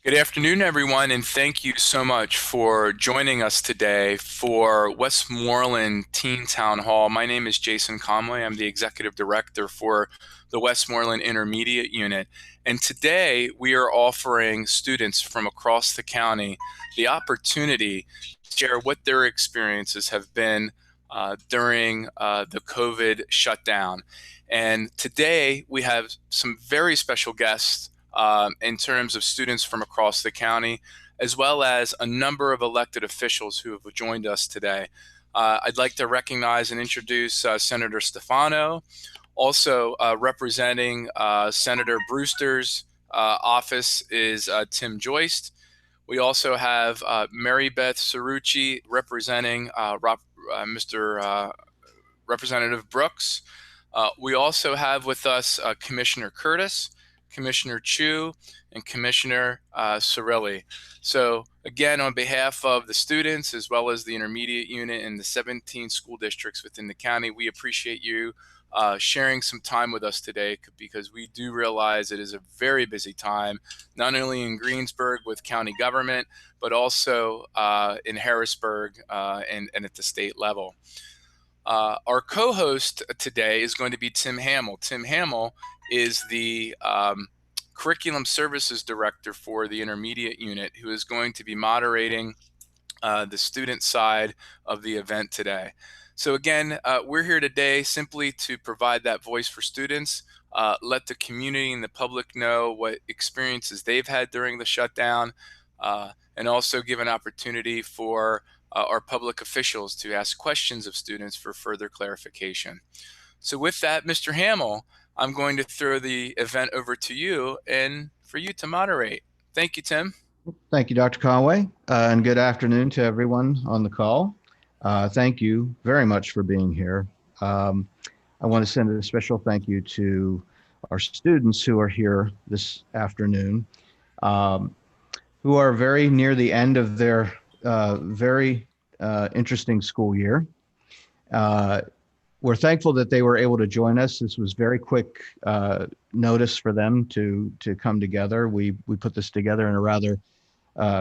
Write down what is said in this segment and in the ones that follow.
Good afternoon, everyone, and thank you so much for joining us today for Westmoreland Teen Town Hall. My name is Jason Conway. I'm the Executive Director for the Westmoreland Intermediate Unit. And today we are offering students from across the county the opportunity to share what their experiences have been during the COVID shutdown. And today we have some very special guests in terms of students from across the county, as well as a number of elected officials who have joined us today. I'd like to recognize and introduce Senator Stefano, also representing Senator Brewster's office is Tim Joyce. We also have Mary Beth Cerrucci representing Mr. Representative Brooks. We also have with us Commissioner Curtis, Commissioner Chu, and Commissioner Cirilli. So again, on behalf of the students, as well as the intermediate unit and the 17 school districts within the county, we appreciate you sharing some time with us today, because we do realize it is a very busy time, not only in Greensburg with county government, but also in Harrisburg and at the state level. Our co-host today is going to be Tim Hamill. Tim Hamill is the Curriculum Services Director for the Intermediate Unit, who is going to be moderating the student side of the event today. So again, we're here today simply to provide that voice for students, let the community and the public know what experiences they've had during the shutdown, and also give an opportunity for our public officials to ask questions of students for further clarification. So with that, Mr. Hamill, I'm going to throw the event over to you and for you to moderate. Thank you, Tim. Thank you, Dr. Conway, and good afternoon to everyone on the call. Thank you very much for being here. I want to send a special thank you to our students who are here this afternoon, who are very near the end of their very interesting school year. We're thankful that they were able to join us. This was very quick notice for them to come together. We put this together in a rather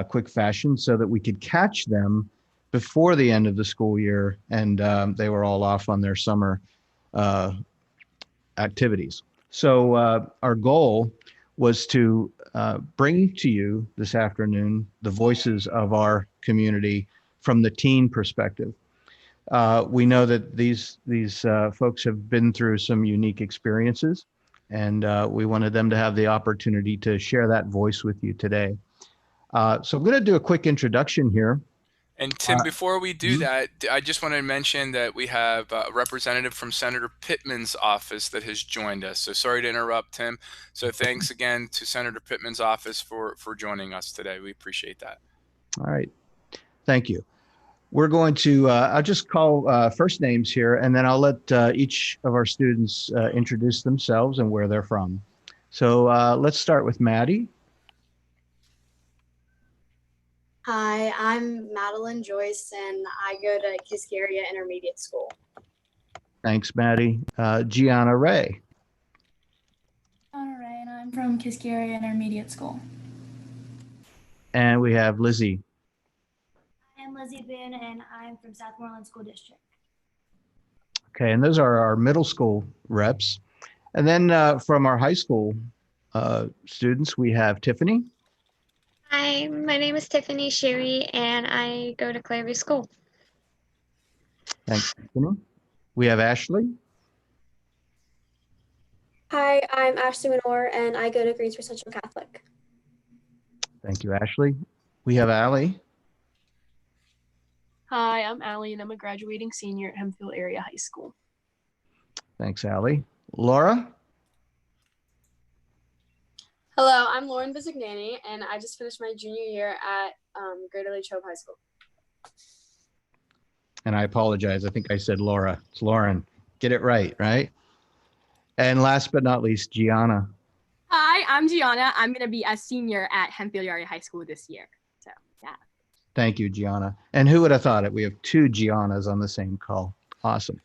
quick fashion so that we could catch them before the end of the school year, and they were all off on their summer activities. So our goal was to bring to you this afternoon the voices of our community from the teen perspective. We know that these folks have been through some unique experiences, and we wanted them to have the opportunity to share that voice with you today. So I'm going to do a quick introduction here. And Tim, before we do that, I just want to mention that we have a representative from Senator Pittman's office that has joined us. So sorry to interrupt, Tim. So thanks again to Senator Pittman's office for joining us today. We appreciate that. All right. Thank you. We're going to, I'll just call first names here, and then I'll let each of our students introduce themselves and where they're from. So let's start with Maddie. Hi, I'm Madeline Joyce, and I go to Kiscaria Intermediate School. Thanks, Maddie. Gianna Ray. Gianna Ray, and I'm from Kiscaria Intermediate School. And we have Lizzy. I'm Lizzy Boon, and I'm from Westmoreland School District. Okay, and those are our middle school reps. And then from our high school students, we have Tiffany. Hi, my name is Tiffany Sherry, and I go to Clareview School. Thanks, Tiffany. We have Ashley. Hi, I'm Ashley Manor, and I go to Greensburg Central Catholic. Thank you, Ashley. We have Allie. Hi, I'm Allie, and I'm a graduating senior at Hemphill Area High School. Thanks, Allie. Laura. Hello, I'm Lauren Bizignani, and I just finished my junior year at Greater Latrobe High School. And I apologize. I think I said Laura. It's Lauren. Get it right, right? And last but not least, Gianna. Hi, I'm Gianna. I'm going to be a senior at Hemphill Area High School this year. So, yeah. Thank you, Gianna. And who would have thought it? We have two Giannas on the same call. Awesome.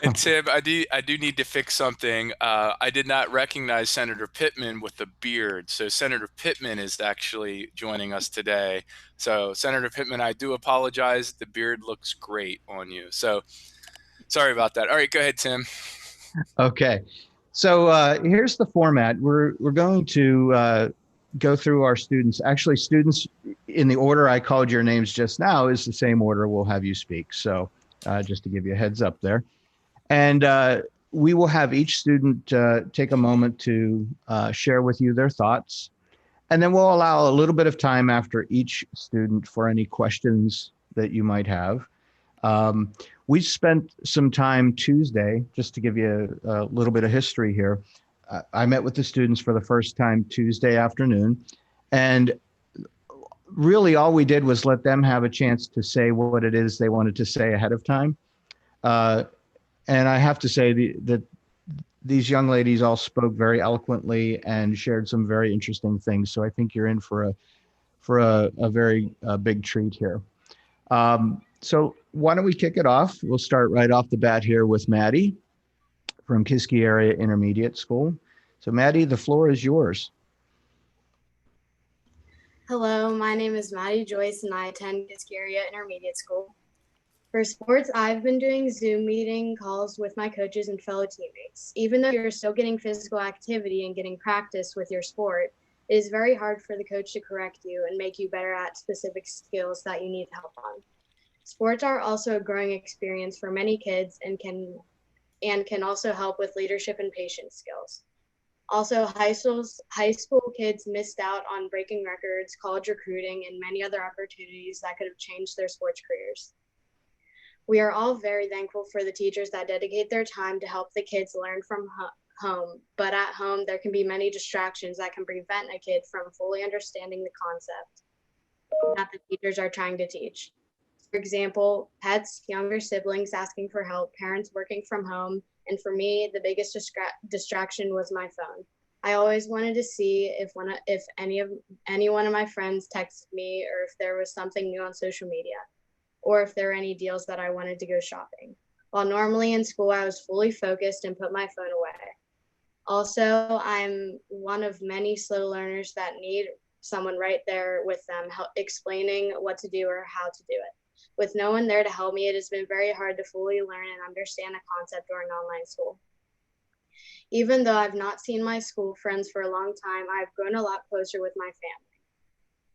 And Tim, I do need to fix something. I did not recognize Senator Pittman with the beard. So Senator Pittman is actually joining us today. So Senator Pittman, I do apologize. The beard looks great on you. So sorry about that. All right, go ahead, Tim. Okay. So here's the format. We're going to go through our students. Actually, students in the order I called your names just now is the same order we'll have you speak. So just to give you a heads up there. And we will have each student take a moment to share with you their thoughts. And then we'll allow a little bit of time after each student for any questions that you might have. We spent some time Tuesday, just to give you a little bit of history here. I met with the students for the first time Tuesday afternoon. And really all we did was let them have a chance to say what it is they wanted to say ahead of time. And I have to say that these young ladies all spoke very eloquently and shared some very interesting things. So I think you're in for a very big treat here. So why don't we kick it off? We'll start right off the bat here with Maddie from Kiski Area Intermediate School. So Maddie, the floor is yours. Hello, my name is Maddie Joyce and I attend Kiski Area Intermediate School. For sports, I've been doing Zoom meeting calls with my coaches and fellow teammates. Even though you're still getting physical activity and getting practice with your sport, it is very hard for the coach to correct you and make you better at specific skills that you need help on. Sports are also a growing experience for many kids and can also help with leadership and patience skills. Also, high school kids missed out on breaking records, college recruiting, and many other opportunities that could have changed their sports careers. We are all very thankful for the teachers that dedicate their time to help the kids learn from home, but at home there can be many distractions that can prevent a kid from fully understanding the concept that the teachers are trying to teach. For example, pets, younger siblings asking for help, parents working from home, and for me, the biggest distraction was my phone. I always wanted to see if any one of my friends texted me or if there was something new on social media, or if there were any deals that I wanted to go shopping. While normally in school, I was fully focused and put my phone away. Also, I'm one of many slow learners that need someone right there with them, explaining what to do or how to do it. With no one there to help me, it has been very hard to fully learn and understand a concept during online school. Even though I've not seen my school friends for a long time, I've grown a lot closer with my family.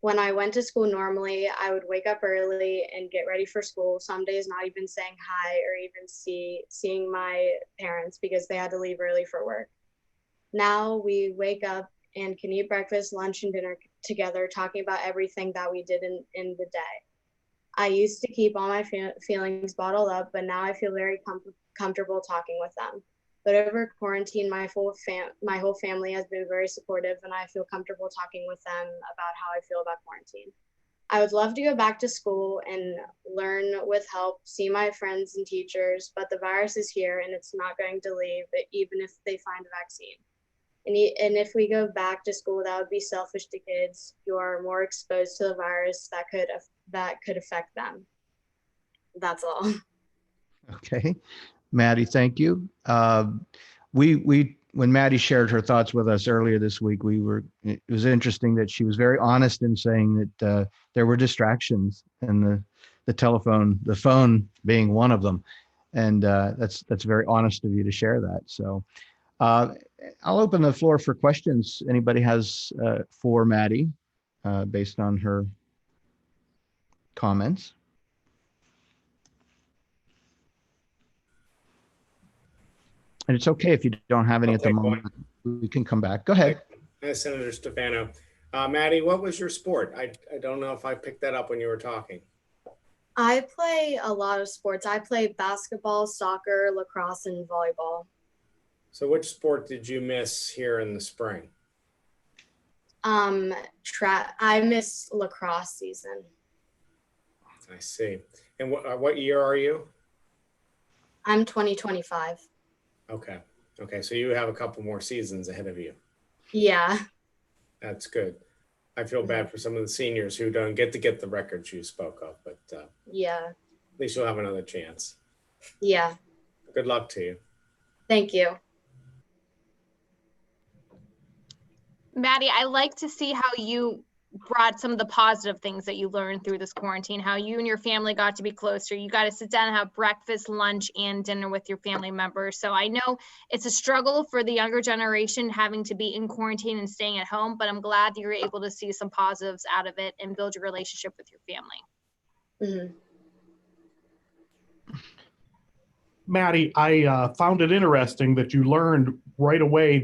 When I went to school normally, I would wake up early and get ready for school, some days not even saying hi or even seeing my parents because they had to leave early for work. Now we wake up and can eat breakfast, lunch, and dinner together, talking about everything that we did in the day. I used to keep all my feelings bottled up, but now I feel very comfortable talking with them. But over quarantine, my whole family has been very supportive, and I feel comfortable talking with them about how I feel about quarantine. I would love to go back to school and learn with help, see my friends and teachers, but the virus is here and it's not going to leave, even if they find a vaccine. And if we go back to school, that would be selfish to kids who are more exposed to the virus that could affect them. That's all. Okay. Maddie, thank you. When Maddie shared her thoughts with us earlier this week, it was interesting that she was very honest in saying that there were distractions and the phone being one of them. And that's very honest of you to share that. So I'll open the floor for questions. Anybody has for Maddie based on her comments? And it's okay if you don't have any at the moment. We can come back. Go ahead. Senator Stefano. Maddie, what was your sport? I don't know if I picked that up when you were talking. I play a lot of sports. I play basketball, soccer, lacrosse, and volleyball. So which sport did you miss here in the spring? I miss lacrosse season. I see. And what year are you? I'm 2025. Okay. Okay. So you have a couple more seasons ahead of you. Yeah. That's good. I feel bad for some of the seniors who don't get the records you spoke of, but yeah, at least you'll have another chance. Yeah. Good luck to you. Thank you. Maddie, I like to see how you brought some of the positive things that you learned through this quarantine, how you and your family got to be closer. You got to sit down and have breakfast, lunch, and dinner with your family members. So I know it's a struggle for the younger generation having to be in quarantine and staying at home, but I'm glad that you're able to see some positives out of it and build your relationship with your family. Maddie, I found it interesting that you learned right away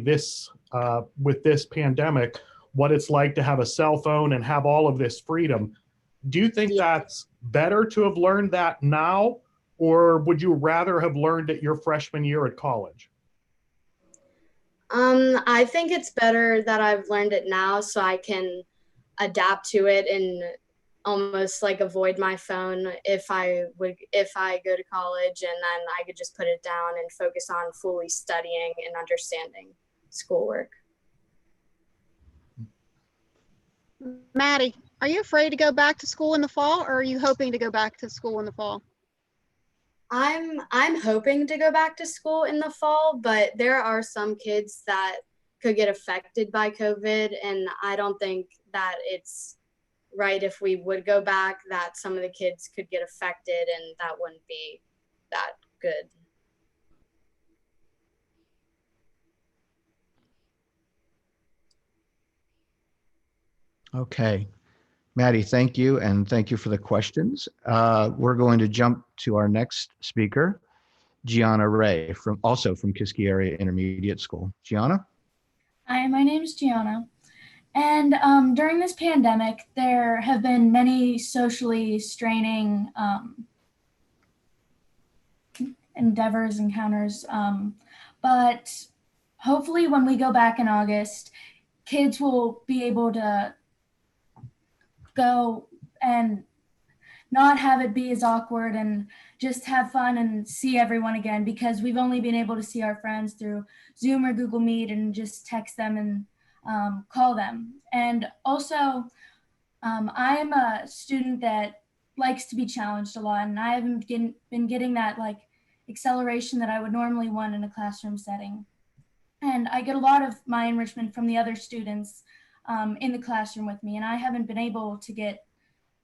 with this pandemic what it's like to have a cell phone and have all of this freedom. Do you think that's better to have learned that now, or would you rather have learned it your freshman year at college? I think it's better that I've learned it now so I can adapt to it and almost like avoid my phone if I go to college, and then I could just put it down and focus on fully studying and understanding schoolwork. Maddie, are you afraid to go back to school in the fall, or are you hoping to go back to school in the fall? I'm hoping to go back to school in the fall, but there are some kids that could get affected by COVID, and I don't think that it's right if we would go back, that some of the kids could get affected, and that wouldn't be that good. Okay. Maddie, thank you, and thank you for the questions. We're going to jump to our next speaker, Gianna Ray, also from Kiski Area Intermediate School. Gianna? Hi, my name is Gianna. And during this pandemic, there have been many socially straining encounters. But hopefully when we go back in August, kids will be able to go and not have it be as awkward and just have fun and see everyone again, because we've only been able to see our friends through Zoom or Google Meet and just text them and call them. And also, I'm a student that likes to be challenged a lot, and I haven't been getting that like acceleration that I would normally want in a classroom setting. And I get a lot of my enrichment from the other students in the classroom with me, and I haven't been able to get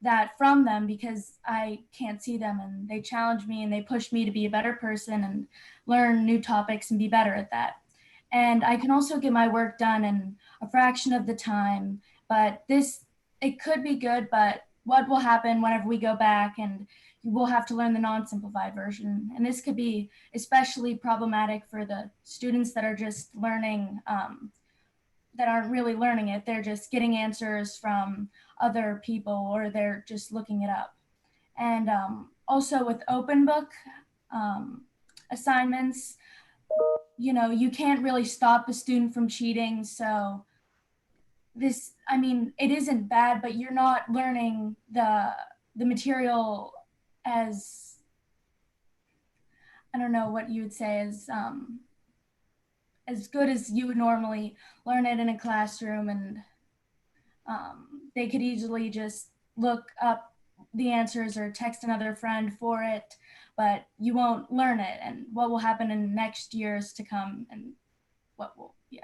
that from them because I can't see them, and they challenge me and they push me to be a better person and learn new topics and be better at that. And I can also get my work done in a fraction of the time, but it could be good, but what will happen whenever we go back and we'll have to learn the non-simplified version. And this could be especially problematic for the students that are just learning, that aren't really learning it. They're just getting answers from other people, or they're just looking it up. And also with open book assignments, you can't really stop a student from cheating. So it isn't bad, but you're not learning the material as, I don't know what you would say, as good as you would normally learn it in a classroom. And they could easily just look up the answers or text another friend for it, but you won't learn it, and what will happen in next years to come, and yeah.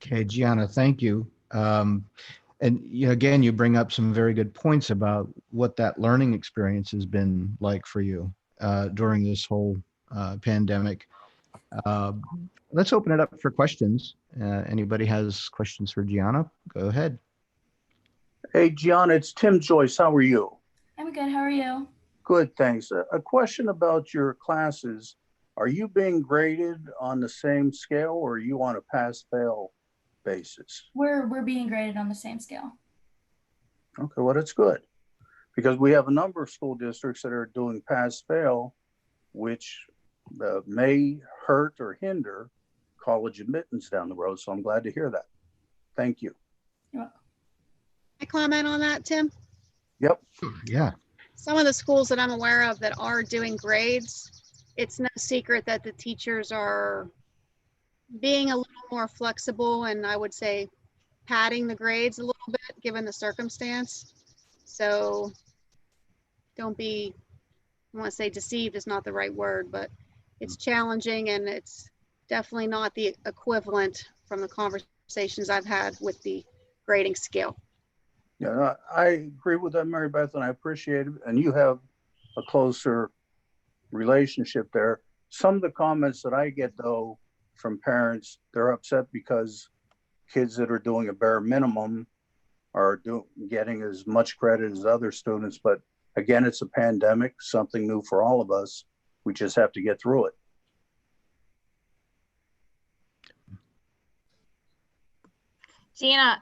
Okay, Gianna, thank you. And again, you bring up some very good points about what that learning experience has been like for you during this whole pandemic. Let's open it up for questions. Anybody has questions for Gianna? Go ahead. Hey, Gianna, it's Tim Joyce. How are you? I'm good. How are you? Good, thanks. A question about your classes. Are you being graded on the same scale, or are you on a pass-fail basis? We're being graded on the same scale. Okay, well, that's good, because we have a number of school districts that are doing pass-fail, which may hurt or hinder college admittance down the road. So I'm glad to hear that. Thank you. You're welcome. Can I comment on that, Tim? Yep. Yeah. Some of the schools that I'm aware of that are doing grades, it's no secret that the teachers are being a little more flexible, and I would say padding the grades a little bit given the circumstance. So don't be I want to say deceived is not the right word, but it's challenging, and it's definitely not the equivalent from the conversations I've had with the grading scale. Yeah, I agree with that, Mary Beth, and I appreciate it. And you have a closer relationship there. Some of the comments that I get, though, from parents, they're upset because kids that are doing a bare minimum are getting as much credit as other students. But again, it's a pandemic, something new for all of us. We just have to get through it.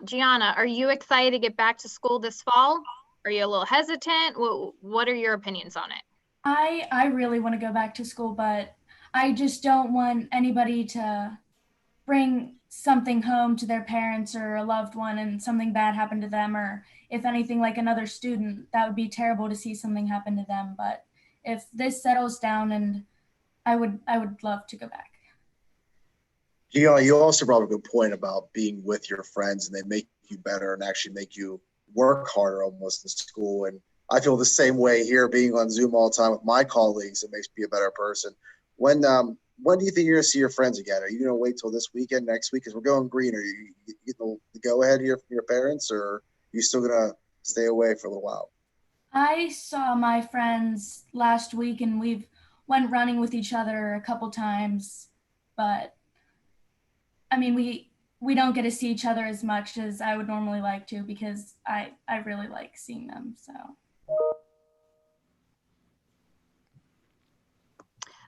Gianna, are you excited to get back to school this fall? Are you a little hesitant? What are your opinions on it? I really want to go back to school, but I just don't want anybody to bring something home to their parents or a loved one and something bad happen to them, or if anything, like another student, that would be terrible to see something happen to them. But if this settles down, and I would love to go back. You also brought up a good point about being with your friends, and they make you better and actually make you work harder almost in school. And I feel the same way here, being on Zoom all the time with my colleagues. It makes me a better person. When do you think you're going to see your friends again? Are you going to wait till this weekend, next week? Because we're going green. Are you getting the go ahead here from your parents, or are you still going to stay away for a little while? I saw my friends last week, and we've went running with each other a couple times, but I mean, we don't get to see each other as much as I would normally like to, because I really like seeing them. So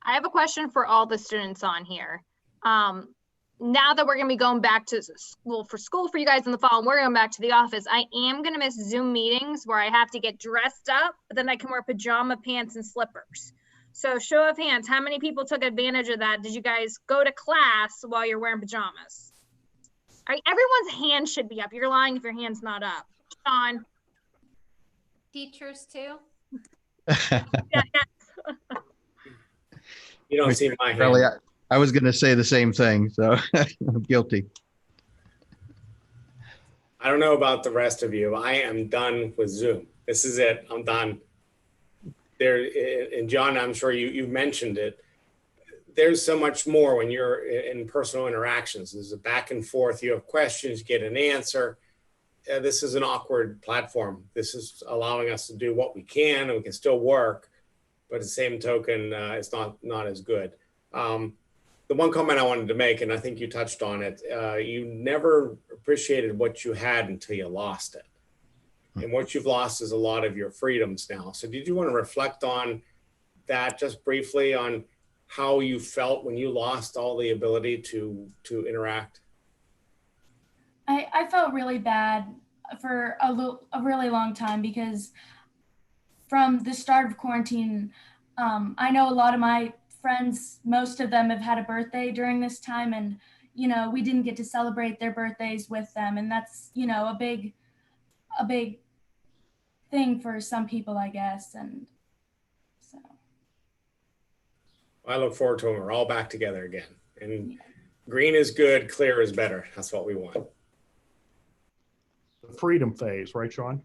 I have a question for all the students on here. Now that we're going to be going back to school for you guys in the fall, and we're going back to the office, I am going to miss Zoom meetings where I have to get dressed up, but then I can wear pajama pants and slippers. So show of hands, how many people took advantage of that? Did you guys go to class while you're wearing pajamas? All right, everyone's hand should be up. You're lying if your hand's not up. Sean. Teachers too. Yeah. You don't see my hand. Really, I was going to say the same thing, so I'm guilty. I don't know about the rest of you. I am done with Zoom. This is it. I'm done. There, and John, I'm sure you mentioned it. There's so much more when you're in personal interactions. There's a back and forth. You have questions, you get an answer. This is an awkward platform. This is allowing us to do what we can, and we can still work, but at the same token, it's not as good. The one comment I wanted to make, and I think you touched on it, you never appreciated what you had until you lost it. And what you've lost is a lot of your freedoms now. So did you want to reflect on that just briefly, on how you felt when you lost all the ability to interact? I felt really bad for a really long time, because from the start of quarantine, I know a lot of my friends, most of them have had a birthday during this time, and we didn't get to celebrate their birthdays with them, and that's a big thing for some people, I guess. And so I look forward to when we're all back together again. And green is good, clear is better. That's what we want. The freedom phase, right, Sean?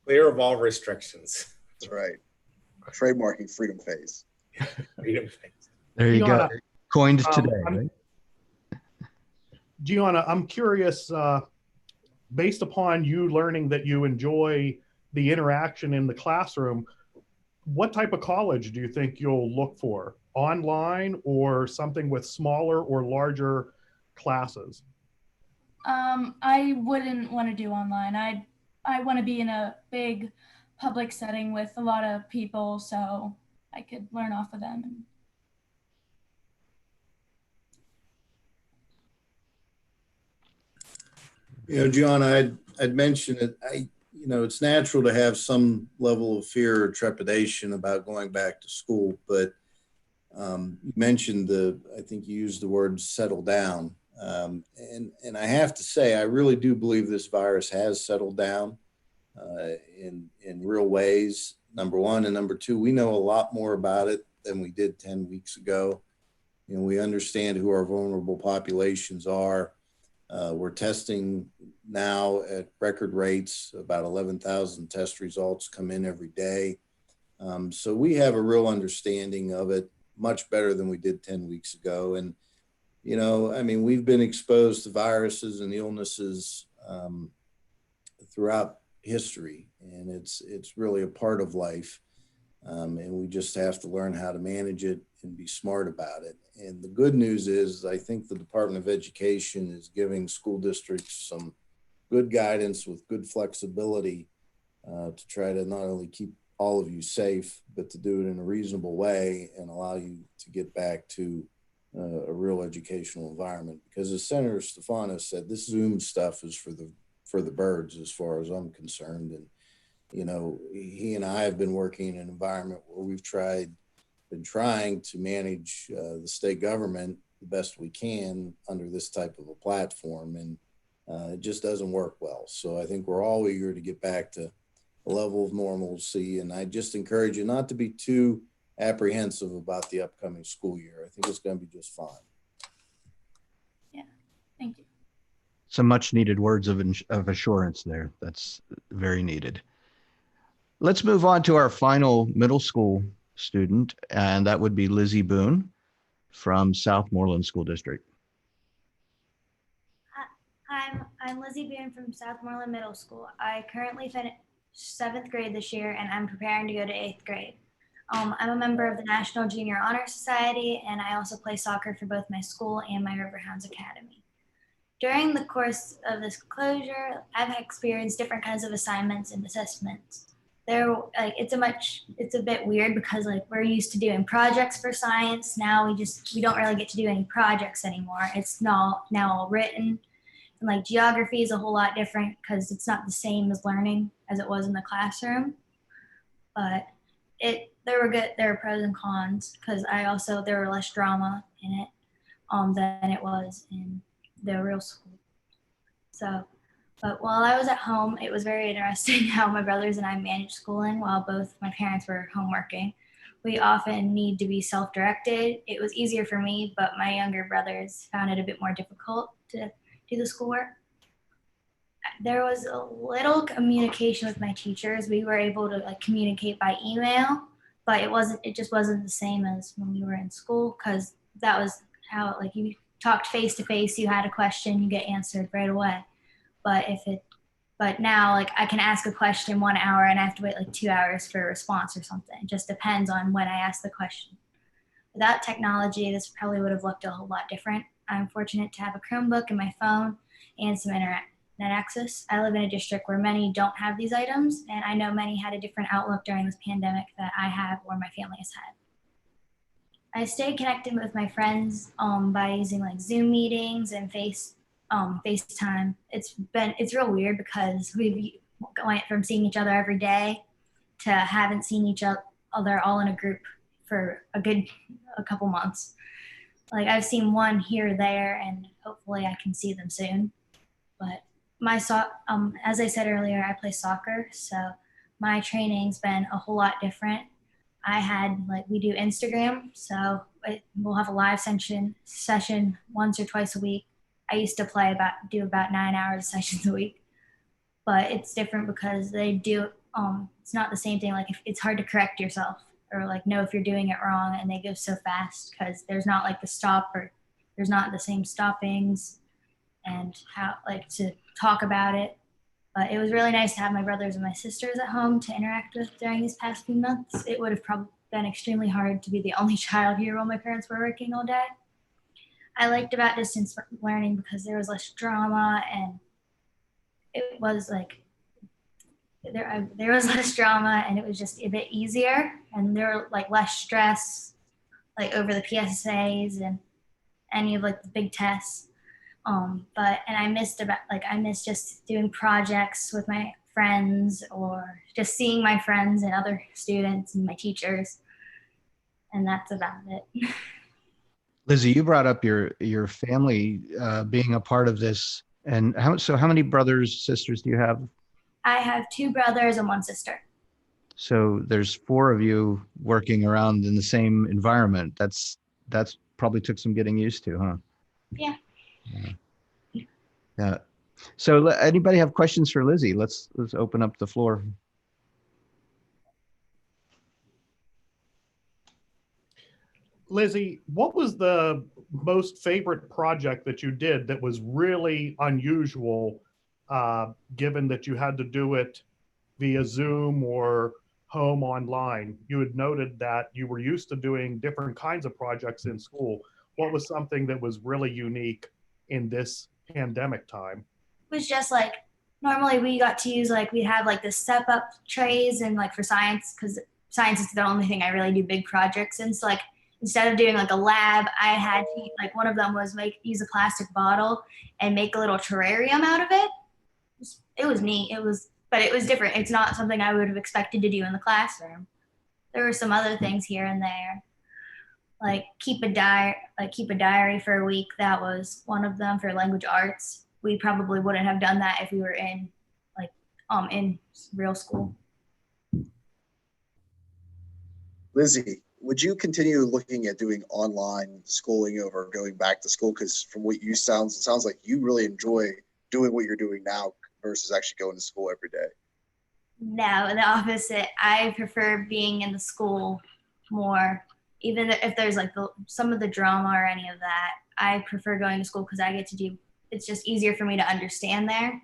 Clear of all restrictions. That's right. Trademarking freedom phase. Freedom phase. There you Gianna, go. Coined today, right? Gianna, I'm curious, based upon you learning that you enjoy the interaction in the classroom, what type of college do you think you'll look for? Online, or something with smaller or larger classes? I wouldn't want to do online. I want to be in a big public setting with a lot of people, so I could learn off of them. Gianna, I'd mentioned it. It's natural to have some level of fear or trepidation about going back to school, but you mentioned I think you used the word settle down. And I have to say, I really do believe this virus has settled down in real ways, number one. And number two, we know a lot more about it than we did 10 weeks ago. We understand who our vulnerable populations are. We're testing now at record rates. About 11,000 test results come in every day. So we have a real understanding of it, much better than we did 10 weeks ago. And, you know, I mean, we've been exposed to viruses and illnesses throughout history, and it's really a part of life. And we just have to learn how to manage it and be smart about it. And the good news is, I think the Department of Education is giving school districts some good guidance with good flexibility to try to not only keep all of you safe, but to do it in a reasonable way and allow you to get back to a real educational environment. Because as Senator Stefano said, this Zoom stuff is for the birds as far as I'm concerned. And you know, he and I have been working in an environment where we've been trying to manage the state government the best we can under this type of a platform, and it just doesn't work well. So I think we're all eager to get back to a level of normalcy, and I just encourage you not to be too apprehensive about the upcoming school year. I think it's going to be just fine. Yeah, thank you. Some much needed words of assurance there. That's very needed. Let's move on to our final middle school student, and that would be Lizzy Boon from Southmoreland School District. I'm Lizzy Boon from Southmoreland Middle School. I currently finished 7th grade this year, and I'm preparing to go to 8th grade. I'm a member of the National Junior Honor Society, and I also play soccer for both my school and my Riverhounds Academy. During the course of this closure, I've experienced different kinds of assignments and assessments. It's a bit weird because like we're used to doing projects for science. Now we don't really get to do any projects anymore. It's now all written. And like geography is a whole lot different because it's not the same as learning as it was in the classroom. But there were pros and cons because there were less drama in it than it was in the real school. But while I was at home, it was very interesting how my brothers and I managed schooling while both my parents were home working. We often need to be self-directed. It was easier for me, but my younger brothers found it a bit more difficult to do the schoolwork. There was a little communication with my teachers. We were able to like communicate by email, but it just wasn't the same as when we were in school because that was how like you talked face to face, you had a question, you get answered right away. But now like I can ask a question 1 hour and I have to wait like 2 hours for a response or something. It just depends on when I ask the question. Without technology, this probably would have looked a whole lot different. I'm fortunate to have a Chromebook and my phone and some internet access. I live in a district where many don't have these items, and I know many had a different outlook during this pandemic that I have or my family has had. I stay connected with my friends by using like Zoom meetings and FaceTime. It's real weird because we've went from seeing each other every day to haven't seen each other all in a group for a couple months. Like I've seen one here or there, and hopefully I can see them soon. But as I said earlier, I play soccer, so my training's been a whole lot different. We do Instagram, so we'll have a live session once or twice a week. I used to do about 9 hours sessions a week, but it's different because they do, it's not the same thing. Like if it's hard to correct yourself or like know if you're doing it wrong, and they go so fast because there's not like the stop or there's not the same stoppings and how like to talk about it. But it was really nice to have my brothers and my sisters at home to interact with during these past few months. It would have probably been extremely hard to be the only child here while my parents were working all day. I liked about distance learning because there was less drama, and it was like there was less drama, and it was just a bit easier, and there were like less stress like over the PSAs and any of like the big tests. I miss just doing projects with my friends or just seeing my friends and other students and my teachers. And that's about it. Lizzy, you brought up your family being a part of this. And how many brothers, sisters do you have? I have 2 brothers and 1 sister. So there's 4 of you working around in the same environment. That's probably took some getting used to, huh? Yeah. Yeah. So anybody have questions for Lizzy? Let's open up the floor. Lizzy, what was the most favorite project that you did that was really unusual, given that you had to do it via Zoom or home online? You had noted that you were used to doing different kinds of projects in school. What was something that was really unique in this pandemic time? It was just like, normally we got to use like, we have like the step up trays and like for science, because science is the only thing I really do big projects in. So like, instead of doing like a lab, I had to, like, one of them was use a plastic bottle and make a little terrarium out of it. It was neat. But it was different. It's not something I would have expected to do in the classroom. There were some other things here and there, like keep a diary for a week. That was one of them for language arts. We probably wouldn't have done that if we were in real school. Lizzy, would you continue looking at doing online schooling over going back to school? Because from what it sounds like you really enjoy doing what you're doing now versus actually going to school every day. No, the opposite. I prefer being in the school more, even if there's like some of the drama or any of that. I prefer going to school because I get to do, it's just easier for me to understand there.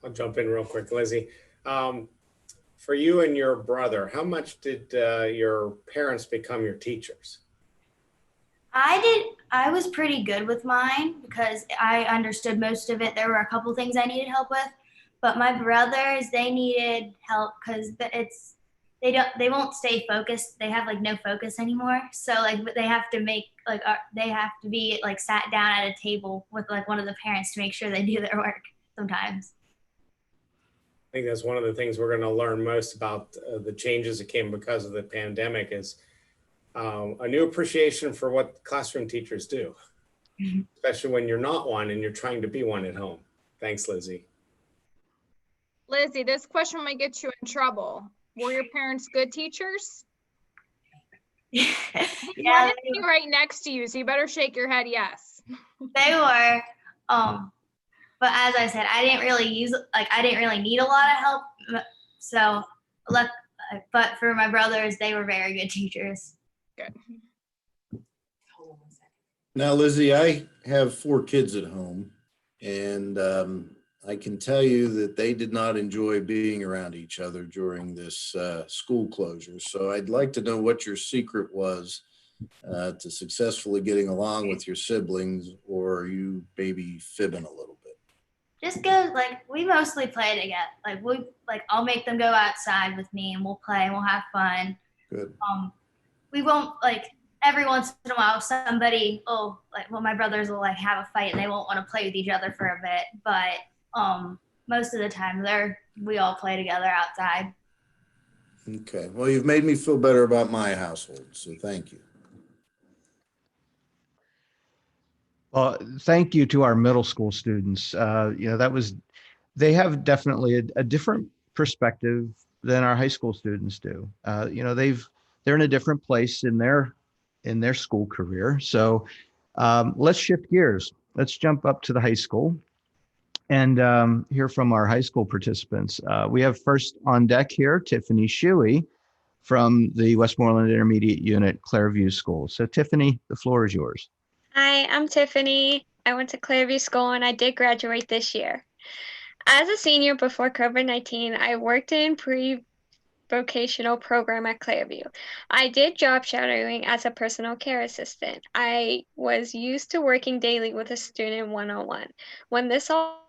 I'll jump in real quick, Lizzy. For you and your brother, how much did your parents become your teachers? I was pretty good with mine because I understood most of it. There were a couple things I needed help with, but my brothers, they needed help because they won't stay focused. They have like no focus anymore. So like they have to be like sat down at a table with like one of the parents to make sure they do their work sometimes. I think that's one of the things we're going to learn most about the changes that came because of the pandemic is a new appreciation for what classroom teachers do, especially when you're not one and you're trying to be one at home. Thanks, Lizzy. Lizzy, this question might get you in trouble. Were your parents good teachers? Yeah, One is right next to you, so you better shake your head yes. They were. But as I said, I didn't really need a lot of help. So, but for my brothers, they were very good teachers. Good. Now, Lizzy, I have 4 kids at home, and I can tell you that they did not enjoy being around each other during this school closure. So I'd like to know what your secret was to successfully getting along with your siblings, or are you maybe fibbing a little bit? Just go, we mostly play together. I'll make them go outside with me and we'll play and we'll have fun. Good. We won't every once in a while my brothers will have a fight and they won't want to play with each other for a bit, but most of the time we all play together outside. Okay, well, you've made me feel better about my household, so thank you. Well, thank you to our middle school students. They have definitely a different perspective than our high school students do. They're in a different place in their school career. So let's shift gears. Let's jump up to the high school and hear from our high school participants. We have first on deck here, Tiffany Shuey from the Westmoreland Intermediate Unit, Clairview School. So Tiffany, the floor is yours. Hi, I'm Tiffany. I went to Clairview School and I did graduate this year. As a senior before COVID-19, I worked in pre-vocational program at Clairview. I did job shadowing as a personal care assistant. I was used to working daily with a student one-on-one. When this all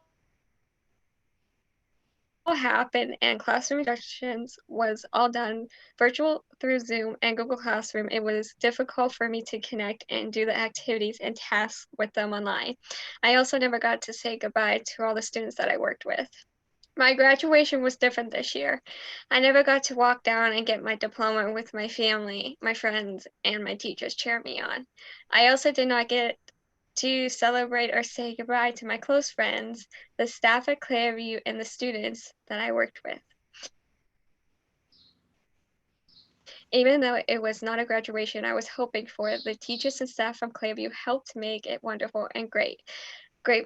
happened and classroom instructions was all done virtual through Zoom and Google Classroom, it was difficult for me to connect and do the activities and tasks with them online. I also never got to say goodbye to all the students that I worked with. My graduation was different this year. I never got to walk down and get my diploma with my family, my friends, and my teachers cheer me on. I also did not get to celebrate or say goodbye to my close friends, the staff at Clairview, and the students that I worked with. Even though it was not a graduation I was hoping for, the teachers and staff from Clairview helped make it wonderful and great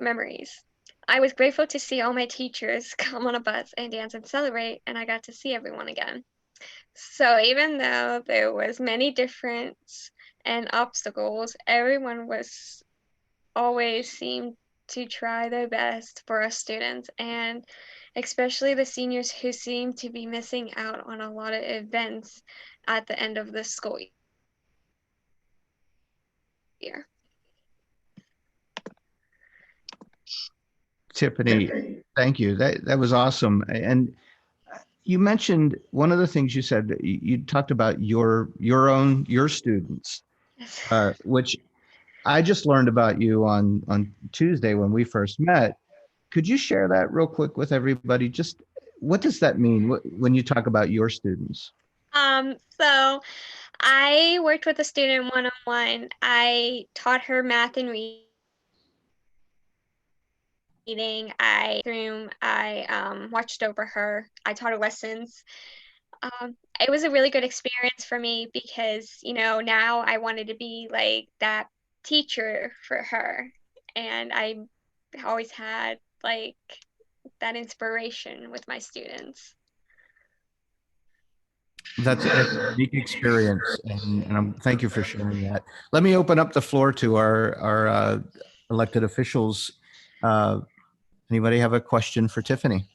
memories. I was grateful to see all my teachers come on a bus and dance and celebrate, and I got to see everyone again. So even though there was many difference and obstacles, everyone was always seemed to try their best for us students, and especially the seniors who seem to be missing out on a lot of events at the end of the school year. Tiffany, thank you. That was awesome. And you mentioned one of the things you said. You talked about your students, which I just learned about you on Tuesday when we first met. Could you share that real quick with everybody? Just what does that mean when you talk about your students? So I worked with a student one-on-one. I taught her math and reading. I watched over her. I taught her lessons. It was a really good experience for me because, now I wanted to be like that teacher for her. And I always had like that inspiration with my students. That's a unique experience, and thank you for sharing that. Let me open up the floor to our elected officials. Anybody have a question for Tiffany?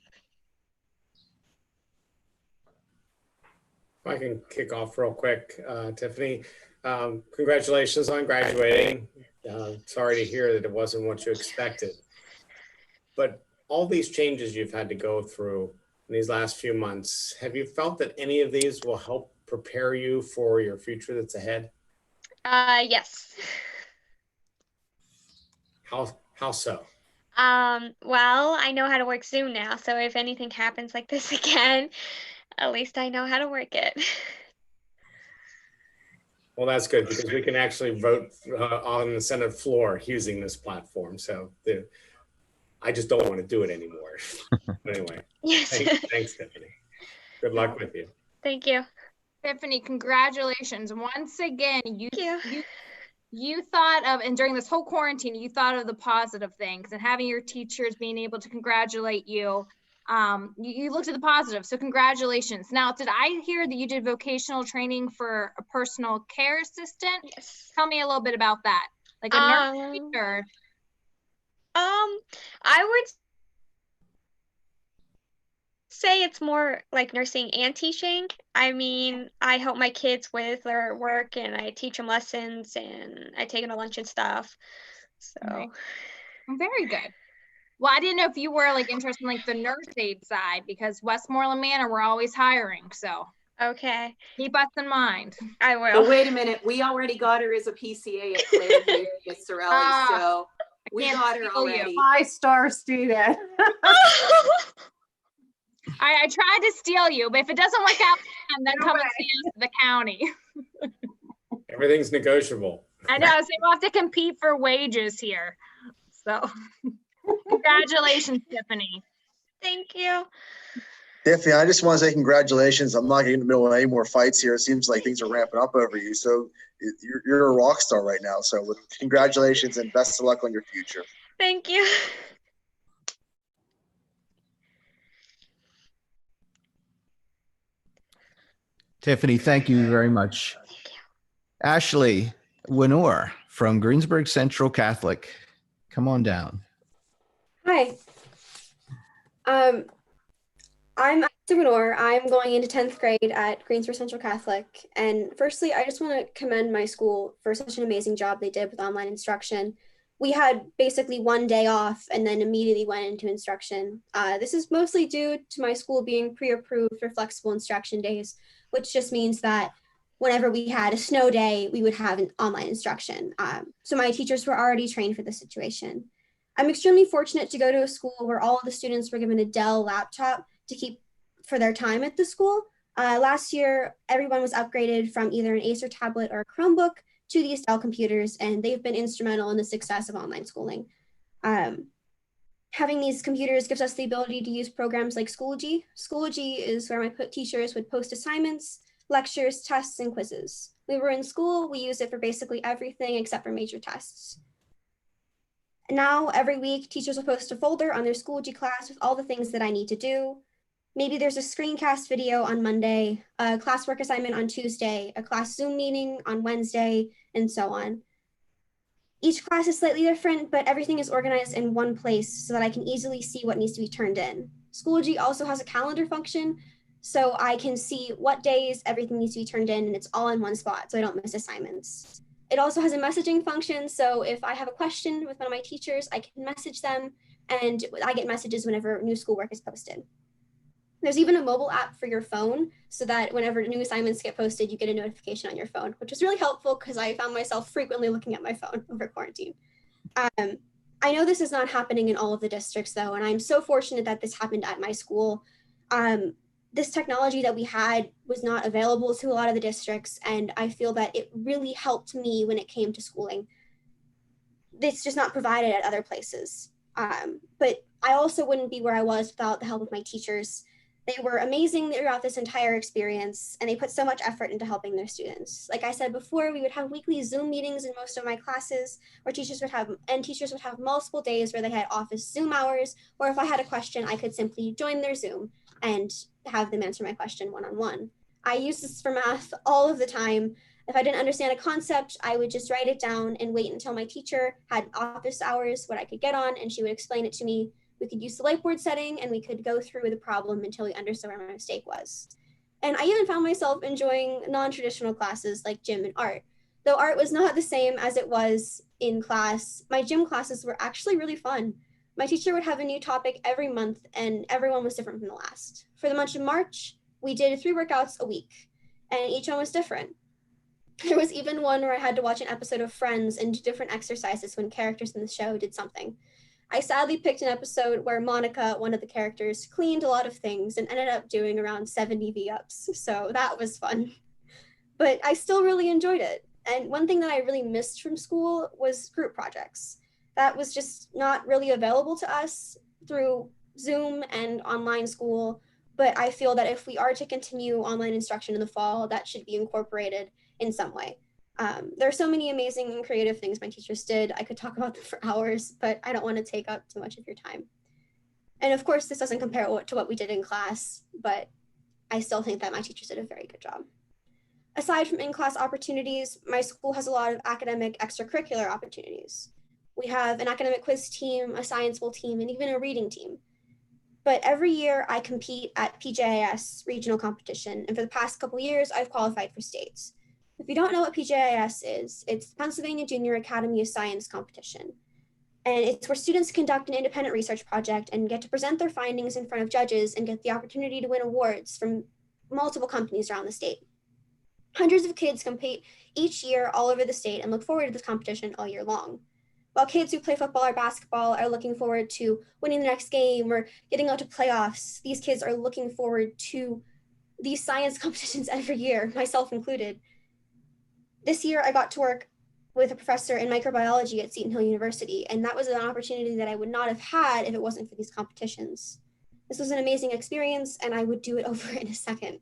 If I can kick off real quick, Tiffany, congratulations on graduating. Sorry to hear that it wasn't what you expected. But all these changes you've had to go through in these last few months, have you felt that any of these will help prepare you for your future that's ahead? Yes. How so? Well, I know how to work Zoom now, so if anything happens like this again, at least I know how to work it. Well, that's good because we can actually vote on the Senate floor using this platform. So I just don't want to do it anymore. But anyway, yes. Thanks, Tiffany. Good luck with you. Thank you. Tiffany, congratulations. Once again, you thought of, and during this whole quarantine, you thought of the positive things, and having your teachers being able to congratulate you. You looked at the positive, so congratulations. Now, did I hear that you did vocational training for a personal care assistant? Yes. Tell me a little bit about that. Like a nurse teacher. I would say it's more like nursing and teaching. I mean, I help my kids with their work, and I teach them lessons, and I take them to lunch and stuff. So right. Very good. Well, I didn't know if you were like interested in like the nurse aid side, because Westmoreland Manor, we're always hiring. So okay, keep us in mind. I will. Well, wait a minute. We already got her as a PCA at Clairview, Miss Sorelli. So we got her already. 5-star student. I tried to steal you, but if it doesn't work out, then come and see us at the county. Everything's negotiable. I know, so we'll have to compete for wages here. So congratulations, Tiffany. Thank you. Tiffany, I just want to say congratulations. I'm not getting in the middle of any more fights here. It seems like things are ramping up over you. So you're a rock star right now. So congratulations and best of luck on your future. Thank you. Tiffany, thank you very much. Thank you. Ashley Winor from Greensburg Central Catholic. Come on down. Hi. I'm Ashley Winor. I'm going into 10th grade at Greensburg Central Catholic. And firstly, I just want to commend my school for such an amazing job they did with online instruction. We had basically one day off and then immediately went into instruction. This is mostly due to my school being pre-approved for flexible instruction days, which just means that whenever we had a snow day, we would have an online instruction. So my teachers were already trained for the situation. I'm extremely fortunate to go to a school where all of the students were given a Dell laptop to keep for their time at the school. Last year, everyone was upgraded from either an Acer tablet or a Chromebook to these Dell computers, and they've been instrumental in the success of online schooling. Having these computers gives us the ability to use programs like Schoology. Schoology is where my teachers would post assignments, lectures, tests, and quizzes. We were in school, we use it for basically everything except for major tests. Now, every week, teachers will post a folder on their Schoology class with all the things that I need to do. Maybe there's a screencast video on Monday, a classwork assignment on Tuesday, a class Zoom meeting on Wednesday, and so on. Each class is slightly different, but everything is organized in one place so that I can easily see what needs to be turned in. Schoology also has a calendar function, so I can see what days everything needs to be turned in, and it's all in one spot, so I don't miss assignments. It also has a messaging function, so if I have a question with one of my teachers, I can message them, and I get messages whenever new schoolwork is posted. There's even a mobile app for your phone so that whenever new assignments get posted, you get a notification on your phone, which is really helpful because I found myself frequently looking at my phone over quarantine. I know this is not happening in all of the districts though, and I'm so fortunate that this happened at my school. This technology that we had was not available to a lot of the districts, and I feel that it really helped me when it came to schooling. It's just not provided at other places. But I also wouldn't be where I was without the help of my teachers. They were amazing throughout this entire experience, and they put so much effort into helping their students. Like I said before, we would have weekly Zoom meetings in most of my classes where teachers would have multiple days where they had office Zoom hours, or if I had a question, I could simply join their Zoom and have them answer my question one-on-one. I use this for math all of the time. If I didn't understand a concept, I would just write it down and wait until my teacher had office hours when I could get on, and she would explain it to me. We could use the whiteboard setting, and we could go through the problem until we understood where my mistake was. And I even found myself enjoying non-traditional classes like gym and art. Though art was not the same as it was in class, my gym classes were actually really fun. My teacher would have a new topic every month, and everyone was different from the last. For the month of March, we did 3 workouts a week, and each one was different. There was even one where I had to watch an episode of Friends and do different exercises when characters in the show did something. I sadly picked an episode where Monica, one of the characters, cleaned a lot of things and ended up doing around 70 V-ups, so that was fun. But I still really enjoyed it. And one thing that I really missed from school was group projects. That was just not really available to us through Zoom and online school, but I feel that if we are to continue online instruction in the fall, that should be incorporated in some way. There are so many amazing and creative things my teachers did. I could talk about them for hours, but I don't want to take up too much of your time. And of course, this doesn't compare to what we did in class, but I still think that my teachers did a very good job. Aside from in-class opportunities, my school has a lot of academic extracurricular opportunities. We have an academic quiz team, a science bowl team, and even a reading team. But every year I compete at PJIS regional competition, and for the past couple years, I've qualified for states. If you don't know what PJIS is, it's the Pennsylvania Junior Academy of Science competition. And it's where students conduct an independent research project and get to present their findings in front of judges and get the opportunity to win awards from multiple companies around the state. Hundreds of kids compete each year all over the state and look forward to this competition all year long. While kids who play football or basketball are looking forward to winning the next game or getting out to playoffs, these kids are looking forward to these science competitions every year, myself included. This year, I got to work with a professor in microbiology at Seton Hill University, and that was an opportunity that I would not have had if it wasn't for these competitions. This was an amazing experience, and I would do it over in a second.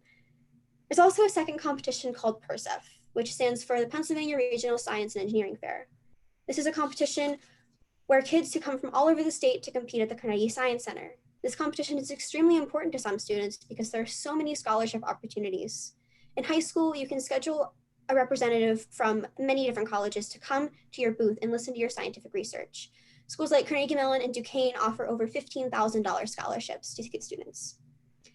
There's also a second competition called PERSEF, which stands for the Pennsylvania Regional Science and Engineering Fair. This is a competition where kids who come from all over the state to compete at the Carnegie Science Center. This competition is extremely important to some students because there are so many scholarship opportunities. In high school, you can schedule a representative from many different colleges to come to your booth and listen to your scientific research. Schools like Carnegie Mellon and Duquesne offer over $15,000 scholarships to students.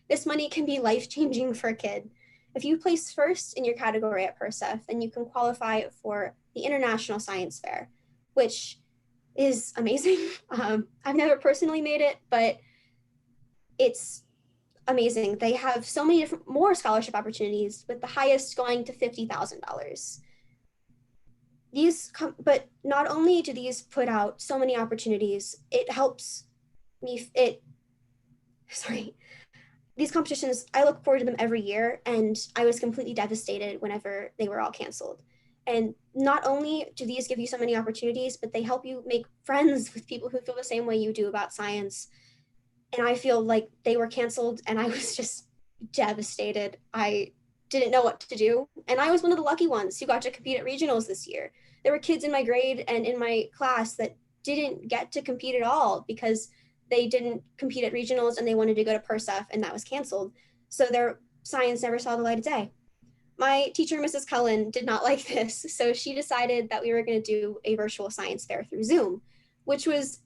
This money can be life-changing for a kid. If you place first in your category at PERSEF, then you can qualify for the International Science Fair, which is amazing. I've never personally made it, but it's amazing. They have so many different more scholarship opportunities, with the highest going to $50,000. But not only do these put out so many opportunities, it helps me. These competitions, I look forward to them every year, and I was completely devastated whenever they were all canceled. And not only do these give you so many opportunities, but they help you make friends with people who feel the same way you do about science. And I feel like they were canceled, and I was just devastated. I didn't know what to do. And I was one of the lucky ones who got to compete at regionals this year. There were kids in my grade and in my class that didn't get to compete at all because they didn't compete at regionals and they wanted to go to PERSEF, and that was canceled. So their science never saw the light of day. My teacher, Mrs. Cullen, did not like this, so she decided that we were going to do a virtual science fair through Zoom, which was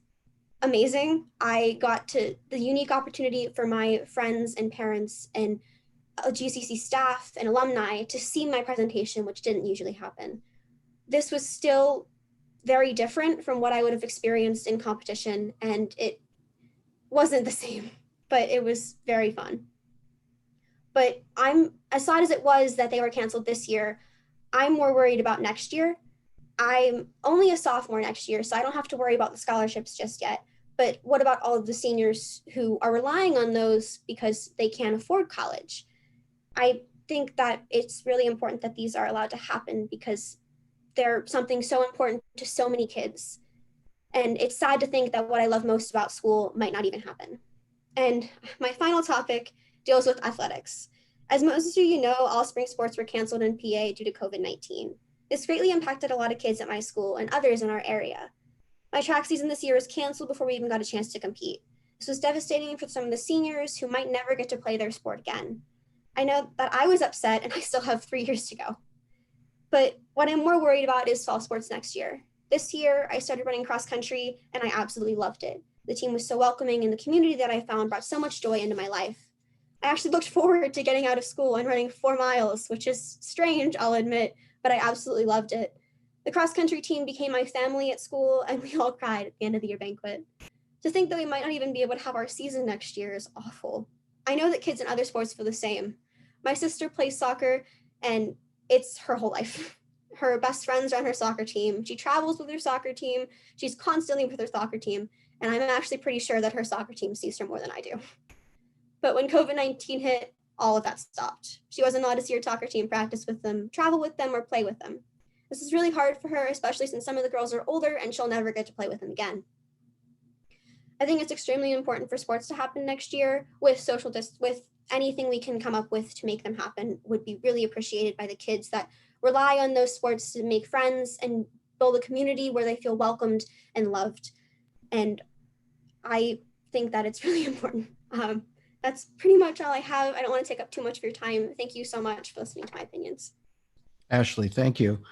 amazing. I got to the unique opportunity for my friends and parents and GCC staff and alumni to see my presentation, which didn't usually happen. This was still very different from what I would have experienced in competition, and it wasn't the same, but it was very fun. But I'm, as sad as it was that they were canceled this year, I'm more worried about next year. I'm only a sophomore next year, so I don't have to worry about the scholarships just yet. But what about all of the seniors who are relying on those because they can't afford college? I think that it's really important that these are allowed to happen because they're something so important to so many kids. And it's sad to think that what I love most about school might not even happen. And my final topic deals with athletics. As most of you know, all spring sports were canceled in PA due to COVID-19. This greatly impacted a lot of kids at my school and others in our area. My track season this year was canceled before we even got a chance to compete. This was devastating for some of the seniors who might never get to play their sport again. I know that I was upset and I still have 3 years to go. But what I'm more worried about is fall sports next year. This year, I started running cross country and I absolutely loved it. The team was so welcoming and the community that I found brought so much joy into my life. I actually looked forward to getting out of school and running 4 miles, which is strange, I'll admit, but I absolutely loved it. The cross country team became my family at school and we all cried at the end of the year banquet. To think that we might not even be able to have our season next year is awful. I know that kids in other sports feel the same. My sister plays soccer and it's her whole life. Her best friends are on her soccer team. She travels with her soccer team. She's constantly with her soccer team. And I'm actually pretty sure that her soccer team sees her more than I do. But when COVID-19 hit, all of that stopped. She wasn't allowed to see her soccer team practice with them, travel with them, or play with them. This is really hard for her, especially since some of the girls are older and she'll never get to play with them again. I think it's extremely important for sports to happen next year with with anything we can come up with to make them happen would be really appreciated by the kids that rely on those sports to make friends and build a community where they feel welcomed and loved. And I think that it's really important. That's pretty much all I have. I don't want to take up too much of your time. Thank you so much for listening to my opinions. Ashley, thank you.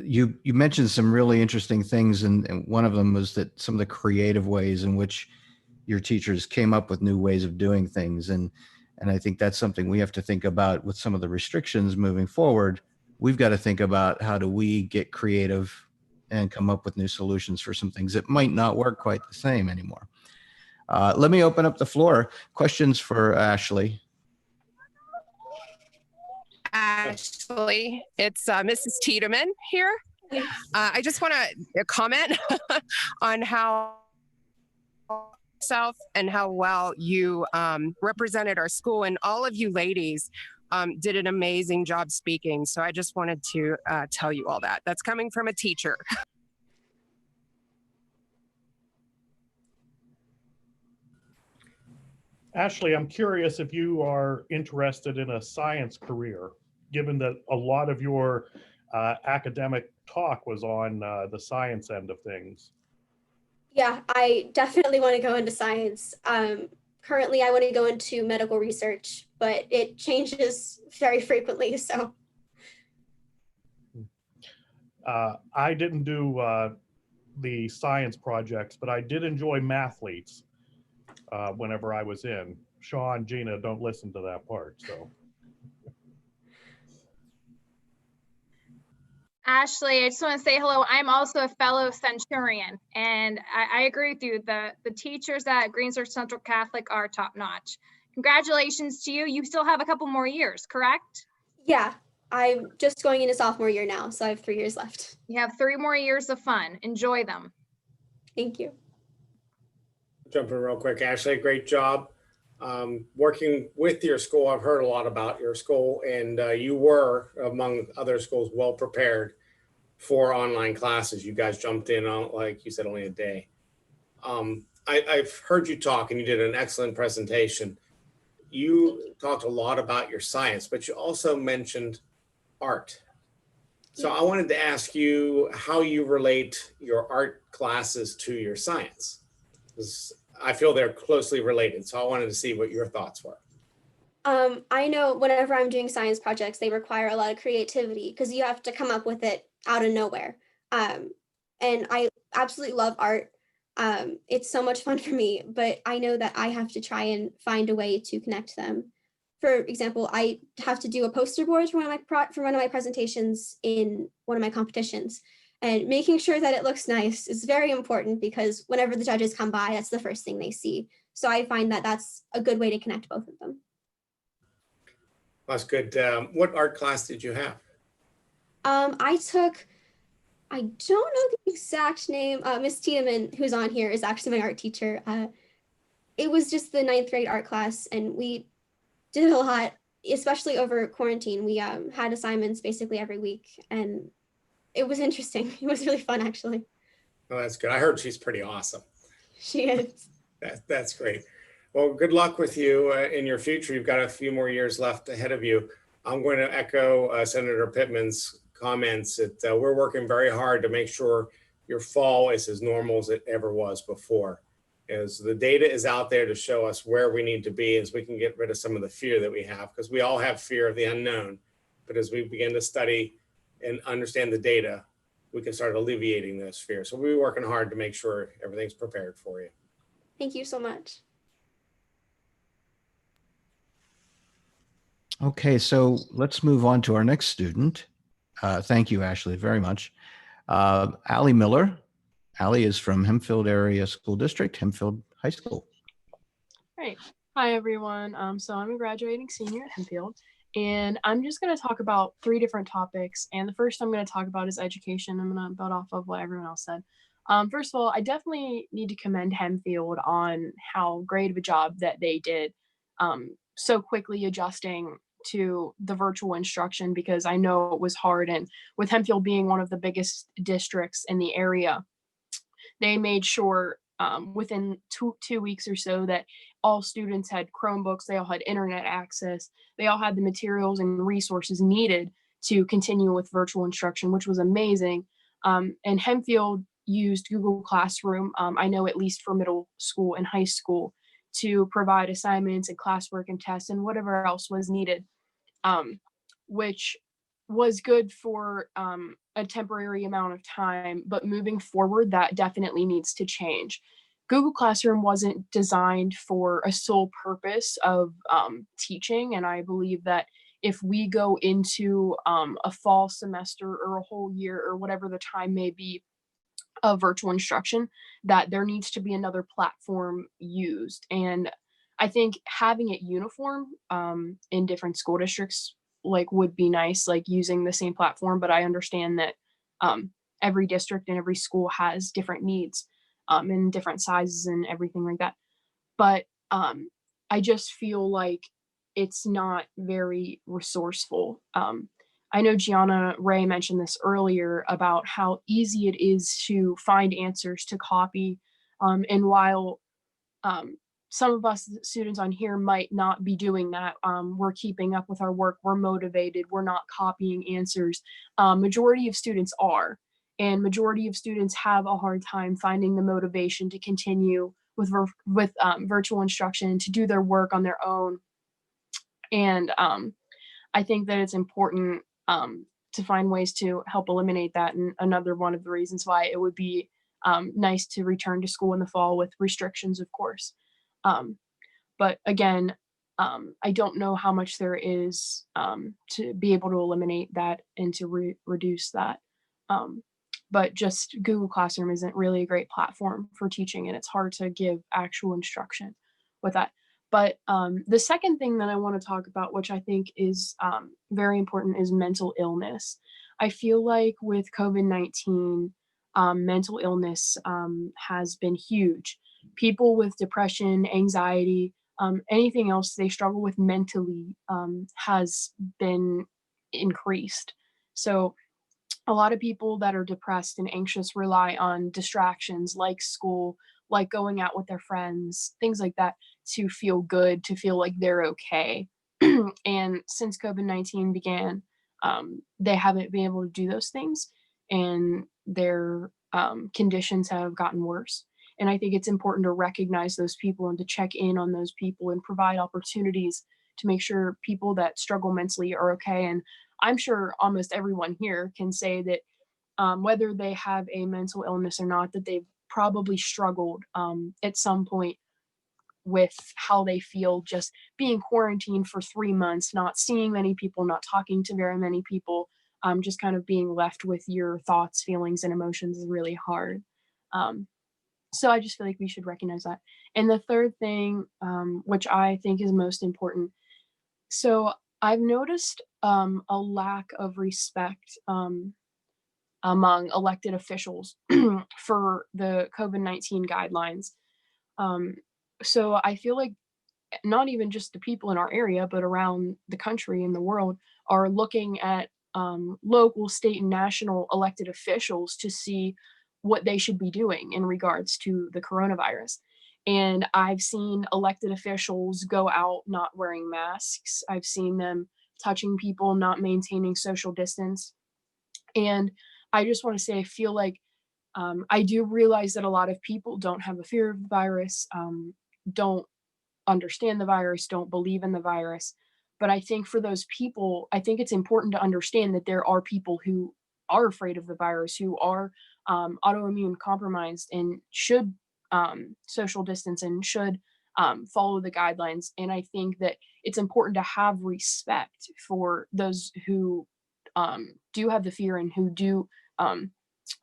You mentioned some really interesting things, and one of them was that some of the creative ways in which your teachers came up with new ways of doing things. And I think that's something we have to think about with some of the restrictions moving forward. We've got to think about how do we get creative and come up with new solutions for some things that might not work quite the same anymore. Let me open up the floor. Questions for Ashley? Ashley, it's Mrs. Tiedemann here. I just want to comment on how and how well you represented our school, and all of you ladies did an amazing job speaking. So I just wanted to tell you all that. That's coming from a teacher. Ashley, I'm curious if you are interested in a science career, given that a lot of your academic talk was on the science end of things. Yeah, I definitely want to go into science. Currently, I want to go into medical research, but it changes very frequently, so. I didn't do the science projects, but I did enjoy mathletes whenever I was in. Sean, Gina, don't listen to that part, so. Ashley, I just want to say hello. I'm also a fellow Centurion, and I agree with you. The teachers at Greensboro Central Catholic are top notch. Congratulations to you. You still have a couple more years, correct? Yeah, I'm just going into sophomore year now, so I have 3 years left. You have 3 more years of fun. Enjoy them. Thank you. Jump in real quick, Ashley, great job. Working with your school, I've heard a lot about your school, and you were, among other schools, well prepared for online classes. You guys jumped in on, like you said, only a day. I've heard you talk, and you did an excellent presentation. You talked a lot about your science, but you also mentioned art. So I wanted to ask you how you relate your art classes to your science. I feel they're closely related. So I wanted to see what your thoughts were. I know whenever I'm doing science projects, they require a lot of creativity because you have to come up with it out of nowhere. And I absolutely love art. It's so much fun for me, but I know that I have to try and find a way to connect them. For example, I have to do a poster board for one of my presentations in one of my competitions. And making sure that it looks nice is very important because whenever the judges come by, that's the first thing they see. So I find that that's a good way to connect both of them. That's good. What art class did you have? I don't know the exact name. Miss Tiedemann, who's on here, is actually my art teacher. It was just the 9th grade art class, and we did a lot, especially over quarantine. We had assignments basically every week, and it was interesting. It was really fun, actually. Oh, that's good. I heard she's pretty awesome. She is. That's great. Well, good luck with you in your future. You've got a few more years left ahead of you. I'm going to echo Senator Pittman's comments that we're working very hard to make sure your fall is as normal as it ever was before. As the data is out there to show us where we need to be, as we can get rid of some of the fear that we have, because we all have fear of the unknown. But as we begin to study and understand the data, we can start alleviating those fears. So we're working hard to make sure everything's prepared for you. Thank you so much. Okay, so let's move on to our next student. Thank you, Ashley, very much. Allie Miller. Allie is from Hempfield Area School District, Hempfield High School. Great. Hi, everyone. So I'm a graduating senior at Hempfield, and I'm just going to talk about 3 different topics. And the first I'm going to talk about is education. I'm going to build off of what everyone else said. First of all, I definitely need to commend Hempfield on how great of a job that they did so quickly adjusting to the virtual instruction, because I know it was hard. And with Hempfield being one of the biggest districts in the area, they made sure within two weeks or so that all students had Chromebooks, they all had internet access, they all had the materials and resources needed to continue with virtual instruction, which was amazing. And Hempfield used Google Classroom, I know at least for middle school and high school, to provide assignments and classwork and tests and whatever else was needed, which was good for a temporary amount of time, but moving forward, that definitely needs to change. Google Classroom wasn't designed for a sole purpose of teaching, and I believe that if we go into a fall semester or a whole year or whatever the time may be of virtual instruction, that there needs to be another platform used. And I think having it uniform in different school districts would be nice, like using the same platform, but I understand that every district and every school has different needs and different sizes and everything like that. But I just feel like it's not very resourceful. I know Gianna Ray mentioned this earlier about how easy it is to find answers to copy. And while some of us students on here might not be doing that, we're keeping up with our work, we're motivated, we're not copying answers. Majority of students are, and majority of students have a hard time finding the motivation to continue with virtual instruction, to do their work on their own. And I think that it's important to find ways to help eliminate that. And another one of the reasons why it would be nice to return to school in the fall with restrictions, of course. But again, I don't know how much there is to be able to eliminate that and to reduce that. But just Google Classroom isn't really a great platform for teaching, and it's hard to give actual instruction with that. But the second thing that I want to talk about, which I think is very important, is mental illness. I feel like with COVID-19, mental illness has been huge. People with depression, anxiety, anything else they struggle with mentally has been increased. So a lot of people that are depressed and anxious rely on distractions like school, like going out with their friends, things like that, to feel good, to feel like they're okay. And since COVID-19 began, they haven't been able to do those things, and their conditions have gotten worse. And I think it's important to recognize those people and to check in on those people and provide opportunities to make sure people that struggle mentally are okay. And I'm sure almost everyone here can say that whether they have a mental illness or not, that they've probably struggled at some point with how they feel just being quarantined for 3 months, not seeing many people, not talking to very many people, just kind of being left with your thoughts, feelings, and emotions is really hard. So I just feel like we should recognize that. And the third thing, which I think is most important, so I've noticed a lack of respect among elected officials for the COVID-19 guidelines. So I feel like not even just the people in our area, but around the country and the world are looking at local, state, and national elected officials to see what they should be doing in regards to the coronavirus. And I've seen elected officials go out not wearing masks. I've seen them touching people, not maintaining social distance. And I just want to say, I feel like I do realize that a lot of people don't have a fear of the virus, don't understand the virus, don't believe in the virus. But I think for those people, I think it's important to understand that there are people who are afraid of the virus, who are autoimmune compromised and should social distance and should follow the guidelines. And I think that it's important to have respect for those who do have the fear and who do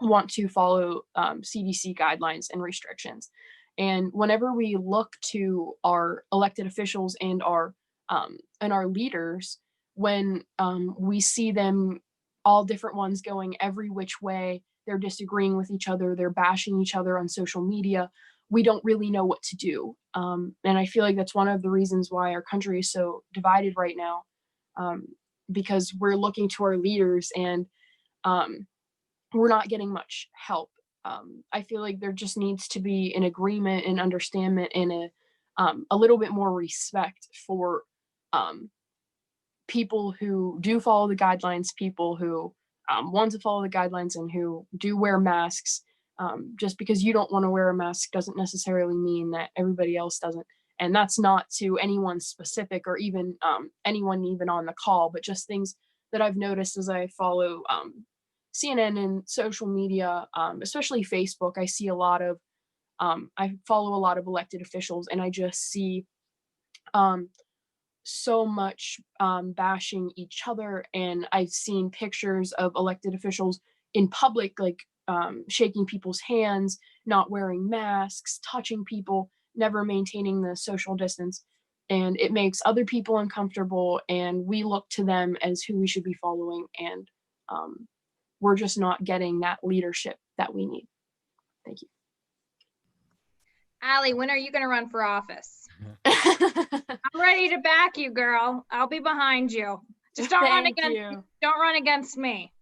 want to follow CDC guidelines and restrictions. And whenever we look to our elected officials and our leaders, when we see them, all different ones, going every which way, they're disagreeing with each other, they're bashing each other on social media, we don't really know what to do. And I feel like that's one of the reasons why our country is so divided right now, because we're looking to our leaders and we're not getting much help. I feel like there just needs to be an agreement and understanding and a little bit more respect for people who do follow the guidelines, people who want to follow the guidelines and who do wear masks. Just because you don't want to wear a mask doesn't necessarily mean that everybody else doesn't. And that's not to anyone specific or even anyone even on the call, but just things that I've noticed as I follow CNN and social media, especially Facebook. I see a lot of, I follow a lot of elected officials, and I just see so much bashing each other. And I've seen pictures of elected officials in public, like shaking people's hands, not wearing masks, touching people, never maintaining the social distance. And it makes other people uncomfortable, and we look to them as who we should be following. And we're just not getting that leadership that we need. Thank you. Allie, when are you going to run for office? I'm ready to back you, girl. I'll be behind you. Just don't run against me.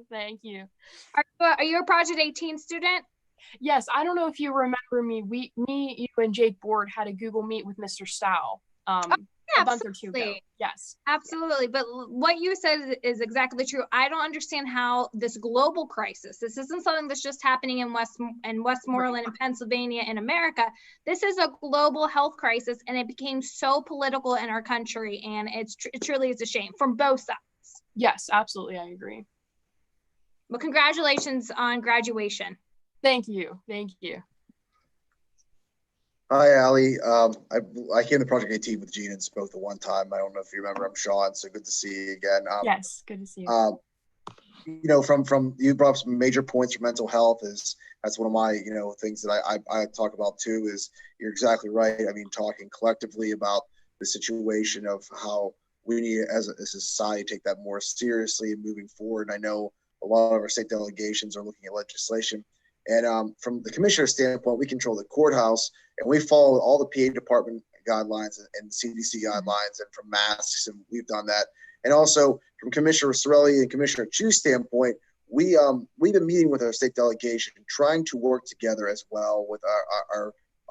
Thank you. Are you a Project 18 student? Yes. I don't know if you remember me. You and Jake Board had a Google Meet with Mr. Stow. A month or two ago. Yes. Absolutely. But what you said is exactly true. I don't understand how this global crisis, this isn't something that's just happening in Westmoreland and Pennsylvania in America. This is a global health crisis, and it became so political in our country, and it truly is a shame from both sides. Yes, absolutely. I agree. Well, congratulations on graduation. Thank you. Thank you. Hi, Allie. I came to Project 18 with Gene and spoke the one time. I don't know if you remember. I'm Sean, so good to see you again. Yes, good to see you. You know, from you brought up some major points for mental health. That's one of my things that I talk about too. Is you're exactly right. I mean, talking collectively about the situation of how we need as a society take that more seriously and moving forward. And I know a lot of our state delegations are looking at legislation. And from the commissioner's standpoint, we control the courthouse, and we follow all the PA department guidelines and CDC guidelines, and from masks, and we've done that. And also from Commissioner Sorelli and Commissioner Chu's standpoint, we've been meeting with our state delegation, trying to work together as well with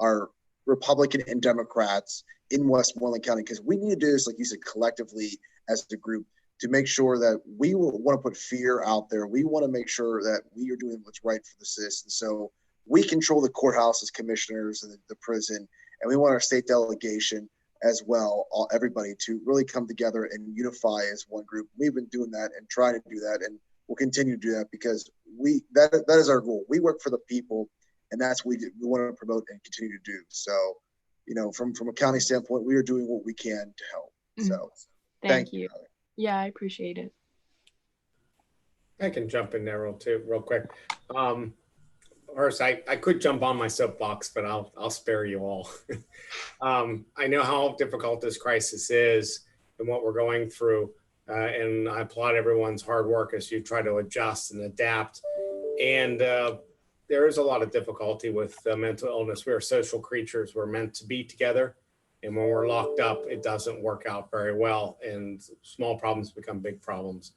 our Republican and Democrats in Westmoreland County, because we need to do this, like you said, collectively as a group, to make sure that we want to put fear out there. We want to make sure that we are doing what's right for the citizens. So we control the courthouse as commissioners and the prison, and we want our state delegation as well, everybody to really come together and unify as one group. We've been doing that and trying to do that, and we'll continue to do that because that is our goal. We work for the people, and that's what we want to promote and continue to do. So, from a county standpoint, we are doing what we can to help. So thank you. Yeah, I appreciate it. I can jump in there real quick. First, I could jump on my soapbox, but I'll spare you all. I know how difficult this crisis is and what we're going through, and I applaud everyone's hard work as you try to adjust and adapt. And there is a lot of difficulty with mental illness. We are social creatures. We're meant to be together, and when we're locked up, it doesn't work out very well, and small problems become big problems.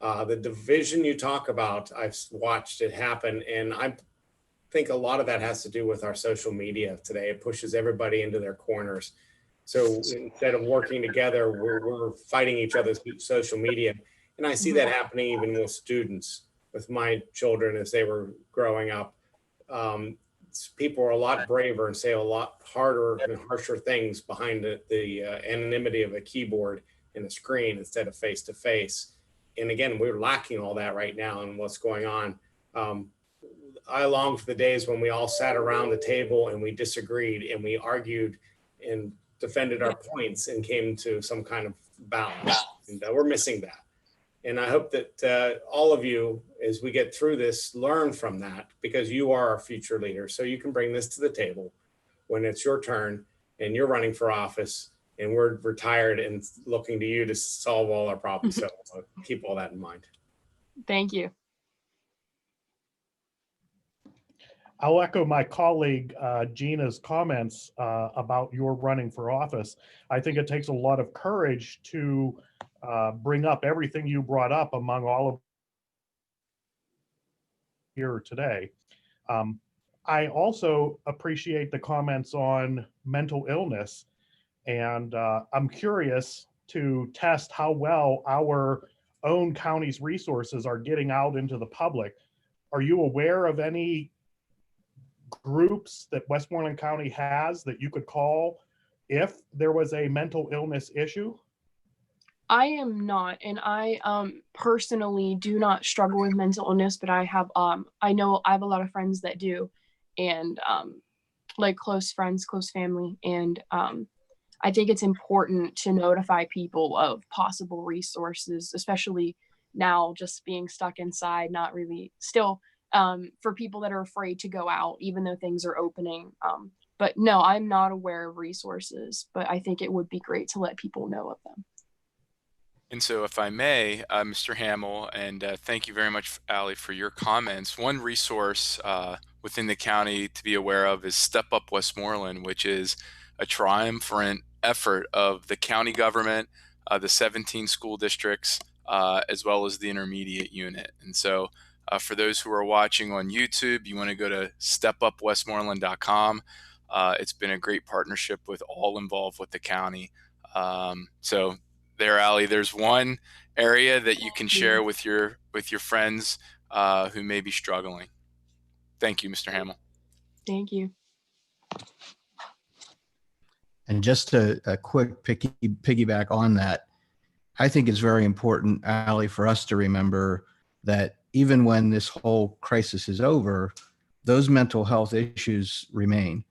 The division you talk about, I've watched it happen, and I think a lot of that has to do with our social media today. It pushes everybody into their corners. So instead of working together, we're fighting each other's social media. And I see that happening even with students, with my children as they were growing up. People are a lot braver and say a lot harder and harsher things behind the anonymity of a keyboard and a screen instead of face to face. And again, we're lacking all that right now and what's going on. I long for the days when we all sat around the table and we disagreed and we argued and defended our points and came to some kind of balance. And we're missing that. And I hope that all of you, as we get through this, learn from that, because you are our future leaders. So you can bring this to the table when it's your turn and you're running for office and we're retired and looking to you to solve all our problems. So keep all that in mind. Thank you. I'll echo my colleague Gina's comments about your running for office. I think it takes a lot of courage to bring up everything you brought up among all of here today. I also appreciate the comments on mental illness, and I'm curious to test how well our own county's resources are getting out into the public. Are you aware of any groups that Westmoreland County has that you could call if there was a mental illness issue? I am not, and I personally do not struggle with mental illness, but I have I know I have a lot of friends that do, and like close friends, close family, and I think it's important to notify people of possible resources, especially now just being stuck inside, not really still for people that are afraid to go out, even though things are opening. But no, I'm not aware of resources, but I think it would be great to let people know of them. And so if I may, Mr. Hamill, and thank you very much, Allie, for your comments. One resource within the county to be aware of is Step Up Westmoreland, which is a triumvirate effort of the county government, the 17 school districts, as well as the intermediate unit. And so for those who are watching on YouTube, you want to go to stepupwestmoreland.com. It's been a great partnership with all involved with the county. So there, Allie, there's one area that you can share with your friends who may be struggling. Thank you, Mr. Hamill. Thank you. And just a quick piggyback on that, I think it's very important, Allie, for us to remember that even when this whole crisis is over, those mental health issues remain.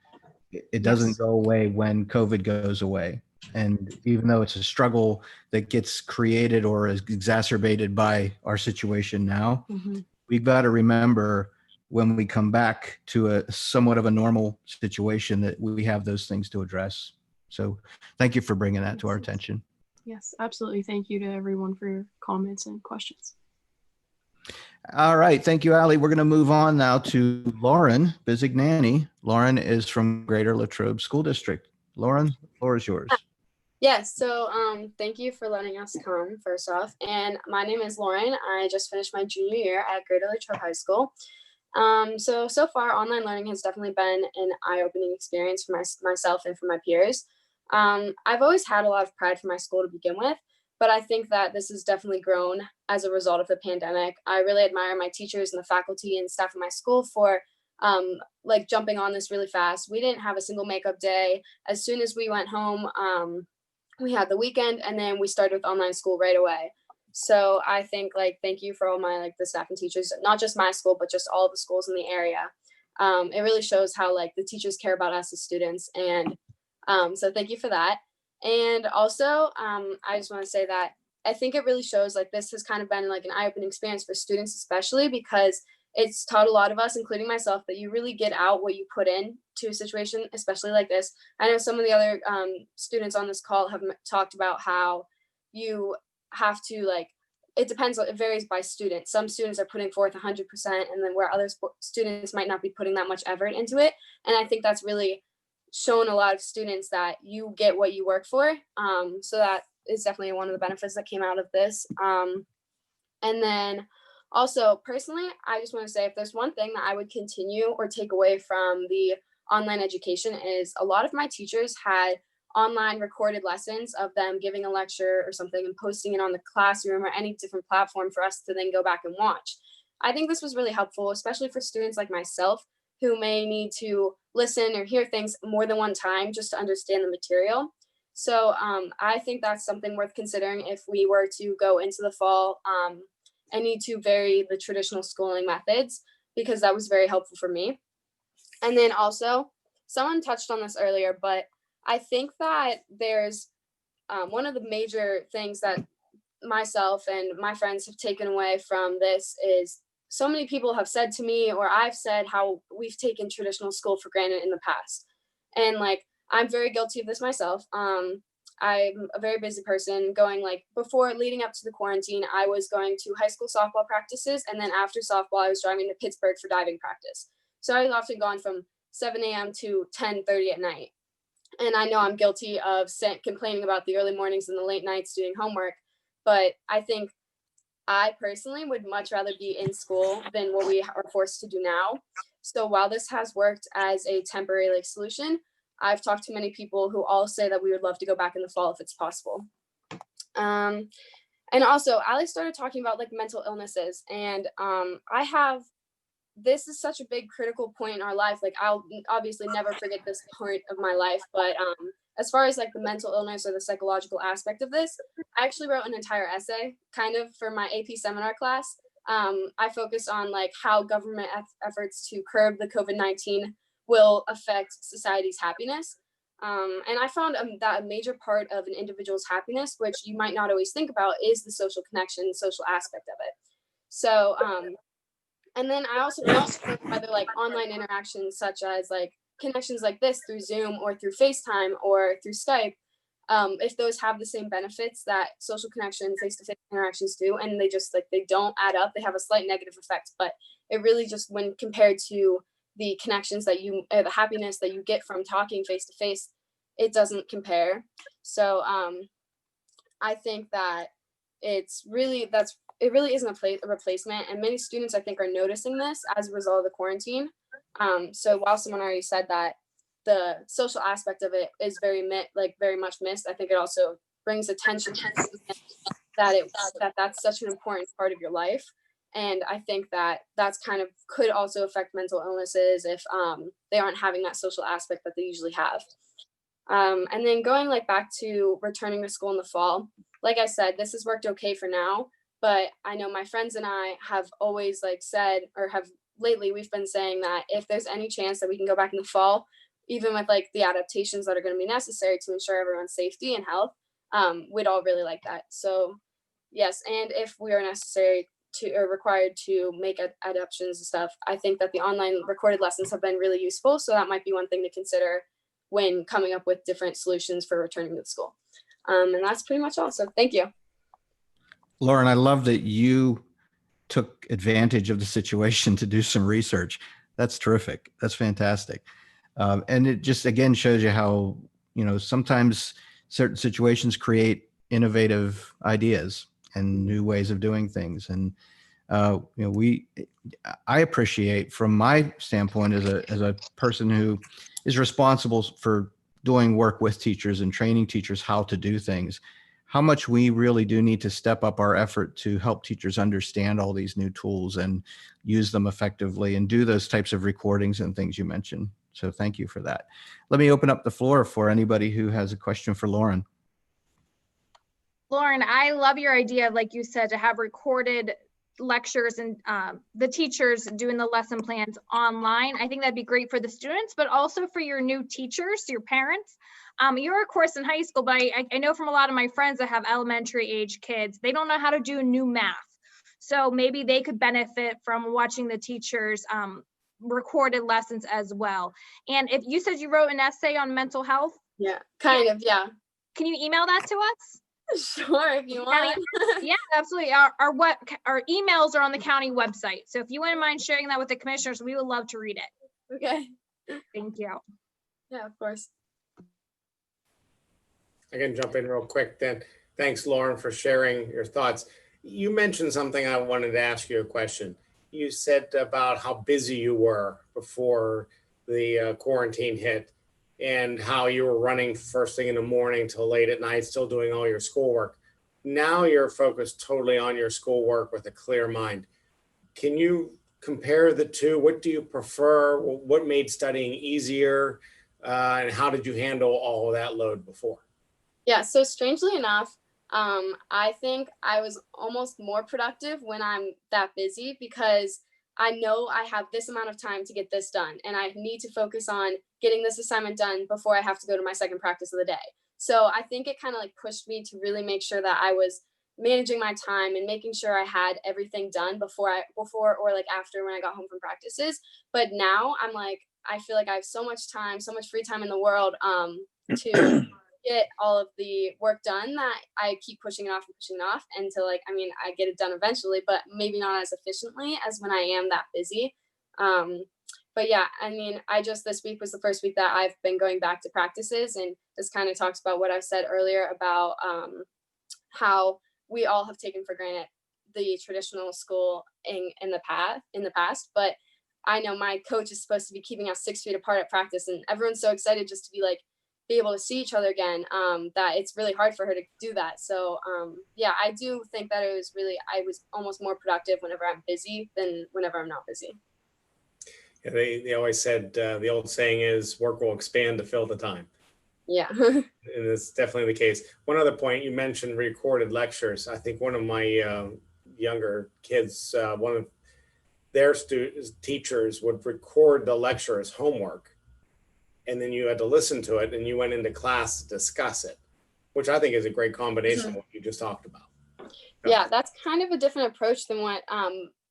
It doesn't go away when COVID goes away. And even though it's a struggle that gets created or is exacerbated by our situation now, we've got to remember when we come back to a somewhat of a normal situation that we have those things to address. So thank you for bringing that to our attention. Yes, absolutely. Thank you to everyone for your comments and questions. All right. Thank you, Allie. We're going to move on now to Lauren Bizignani. Lauren is from Greater Latrobe School District. Lauren, the floor is yours. Yes, so thank you for letting us come, first off. And my name is Lauren. I just finished my junior year at Greater Latrobe High School. So far, online learning has definitely been an eye-opening experience for myself and for my peers. I've always had a lot of pride for my school to begin with, but I think that this has definitely grown as a result of the pandemic. I really admire my teachers and the faculty and staff of my school for like jumping on this really fast. We didn't have a single makeup day. As soon as we went home, we had the weekend, and then we started with online school right away. So I think like, thank you for all my like the staff and teachers, not just my school, but just all the schools in the area. It really shows how like the teachers care about us as students. And so thank you for that. And also, I just want to say that I think it really shows like this has kind of been like an eye-opening experience for students, especially because it's taught a lot of us, including myself, that you really get out what you put in to a situation, especially like this. I know some of the other students on this call have talked about how you have to like, it depends, it varies by student. Some students are putting forth 100%, and then where other students might not be putting that much effort into it. And I think that's really shown a lot of students that you get what you work for. So that is definitely one of the benefits that came out of this. And then also personally, I just want to say if there's one thing that I would continue or take away from the online education is a lot of my teachers had online recorded lessons of them giving a lecture or something and posting it on the classroom or any different platform for us to then go back and watch. I think this was really helpful, especially for students like myself who may need to listen or hear things more than one time just to understand the material. So I think that's something worth considering if we were to go into the fall and need to vary the traditional schooling methods, because that was very helpful for me. And then also, someone touched on this earlier, but I think that there's one of the major things that myself and my friends have taken away from this is so many people have said to me, or I've said, how we've taken traditional school for granted in the past. And like, I'm very guilty of this myself. I'm a very busy person going like before leading up to the quarantine, I was going to high school softball practices. And then after softball, I was driving to Pittsburgh for diving practice. So I was often gone from 7 a.m. to 10:30 at night. And I know I'm guilty of complaining about the early mornings and the late nights doing homework, but I think I personally would much rather be in school than what we are forced to do now. So while this has worked as a temporary like solution, I've talked to many people who all say that we would love to go back in the fall if it's possible. And also, Ali started talking about like mental illnesses, and this is such a big critical point in our life. Like I'll obviously never forget this point of my life, but as far as like the mental illness or the psychological aspect of this, I actually wrote an entire essay kind of for my AP seminar class. I focused on like how government efforts to curb the COVID-19 will affect society's happiness. And I found that a major part of an individual's happiness, which you might not always think about, is the social connection, social aspect of it. So, and then I also whether like online interactions such as like connections like this through Zoom or through FaceTime or through Skype, if those have the same benefits that social connection, face-to-face interactions do, and they don't add up, they have a slight negative effect, but it really just, when compared to the connections that the happiness that you get from talking face-to-face, it doesn't compare. So I think that it really isn't a replacement, and many students I think are noticing this as a result of the quarantine. So while someone already said that the social aspect of it is very much missed, I think it also brings attention to that's such an important part of your life. And I think that that's kind of could also affect mental illnesses if they aren't having that social aspect that they usually have. And then going like back to returning to school in the fall, like I said, this has worked okay for now, but I know my friends and I have always like said, or have lately, we've been saying that if there's any chance that we can go back in the fall, even with like the adaptations that are going to be necessary to ensure everyone's safety and health, we'd all really like that. So yes, and if we are required to make adaptations and stuff, I think that the online recorded lessons have been really useful. So that might be one thing to consider when coming up with different solutions for returning to school. And that's pretty much all. So thank you. Lauren, I love that you took advantage of the situation to do some research. That's terrific. That's fantastic. And it just, again, shows you how, sometimes certain situations create innovative ideas and new ways of doing things. And, I appreciate, from my standpoint as a person who is responsible for doing work with teachers and training teachers how to do things, how much we really do need to step up our effort to help teachers understand all these new tools and use them effectively and do those types of recordings and things you mentioned. So thank you for that. Let me open up the floor for anybody who has a question for Lauren. Lauren, I love your idea, like you said, to have recorded lectures and the teachers doing the lesson plans online. I think that'd be great for the students, but also for your new teachers, your parents. You're of course in high school, but I know from a lot of my friends that have elementary age kids, they don't know how to do new math. So maybe they could benefit from watching the teachers recorded lessons as well. And if you said you wrote an essay on mental health. Yeah, kind of, yeah. Can you email that to us? Sure, if you want. Yeah, absolutely. Our emails are on the county website. So if you wouldn't mind sharing that with the commissioners, we would love to read it. Okay. Thank you. Yeah, of course. I can jump in real quick then. Thanks, Lauren, for sharing your thoughts. You mentioned something. I wanted to ask you a question. You said about how busy you were before the quarantine hit, and how you were running first thing in the morning till late at night, still doing all your schoolwork. Now you're focused totally on your schoolwork with a clear mind. Can you compare the two? What do you prefer? What made studying easier? And how did you handle all of that load before? Yeah, so strangely enough, I think I was almost more productive when I'm that busy, because I know I have this amount of time to get this done, and I need to focus on getting this assignment done before I have to go to my second practice of the day. So I think it kind of like pushed me to really make sure that I was managing my time and making sure I had everything done before or like after when I got home from practices. But now I'm like, I feel like I have so much time, so much free time in the world to get all of the work done that I keep pushing it off until like, I mean, I get it done eventually, but maybe not as efficiently as when I am that busy. But yeah, I mean, this week was the first week that I've been going back to practices, and this kind of talks about what I said earlier about how we all have taken for granted the traditional school in the past. But I know my coach is supposed to be keeping us 6 feet apart at practice, and everyone's so excited just to be able to see each other again, that it's really hard for her to do that. So yeah, I do think that I was almost more productive whenever I'm busy than whenever I'm not busy. Yeah, they always said, the old saying is, work will expand to fill the time. Yeah. And it's definitely the case. One other point, you mentioned recorded lectures. I think one of my younger kids, one of their teachers would record the lecture as homework, and then you had to listen to it, and you went into class to discuss it, which I think is a great combination of what you just talked about. Yeah, that's kind of a different approach than what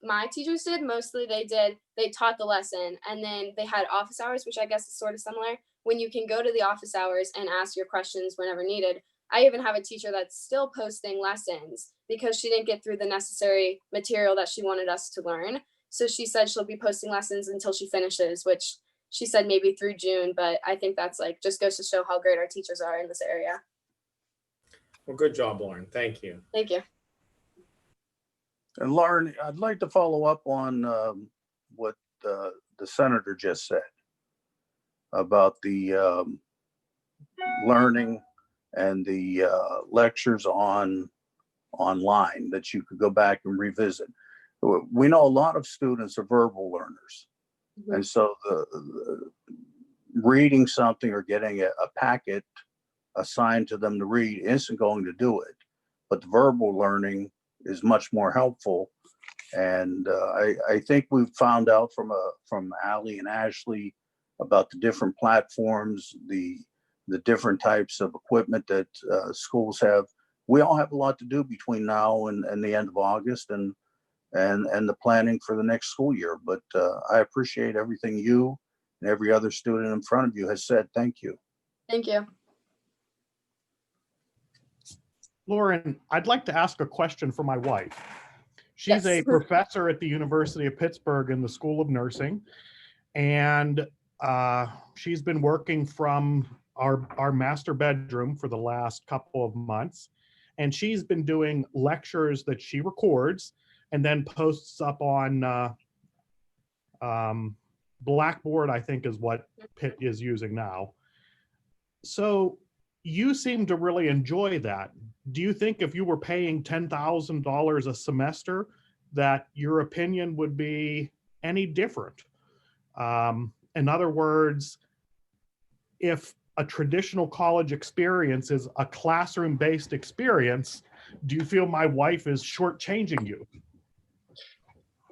my teachers did. Mostly they taught the lesson, and then they had office hours, which I guess is sort of similar, when you can go to the office hours and ask your questions whenever needed. I even have a teacher that's still posting lessons because she didn't get through the necessary material that she wanted us to learn. So she said she'll be posting lessons until she finishes, which she said maybe through June, but I think that's like just goes to show how great our teachers are in this area. Well, good job, Lauren. Thank you. Thank you. And Lauren, I'd like to follow up on what the senator just said about the learning and the lectures online that you could go back and revisit. We know a lot of students are verbal learners. Mm-hmm. And so the reading something or getting a packet assigned to them to read isn't going to do it. But the verbal learning is much more helpful. And I think we've found out from Allie and Ashley about the different platforms, the different types of equipment that schools have. We all have a lot to do between now and the end of August and the planning for the next school year. But I appreciate everything you and every other student in front of you has said. Thank you. Thank you. Lauren, I'd like to ask a question for my wife. She's Yes. a professor at the University of Pittsburgh in the School of Nursing, and she's been working from our master bedroom for the last couple of months, and she's been doing lectures that she records and then posts up on Blackboard, I think is what Pitt is using now. So you seem to really enjoy that. Do you think if you were paying $10,000 a semester that your opinion would be any different? In other words, if a traditional college experience is a classroom-based experience, do you feel my wife is shortchanging you?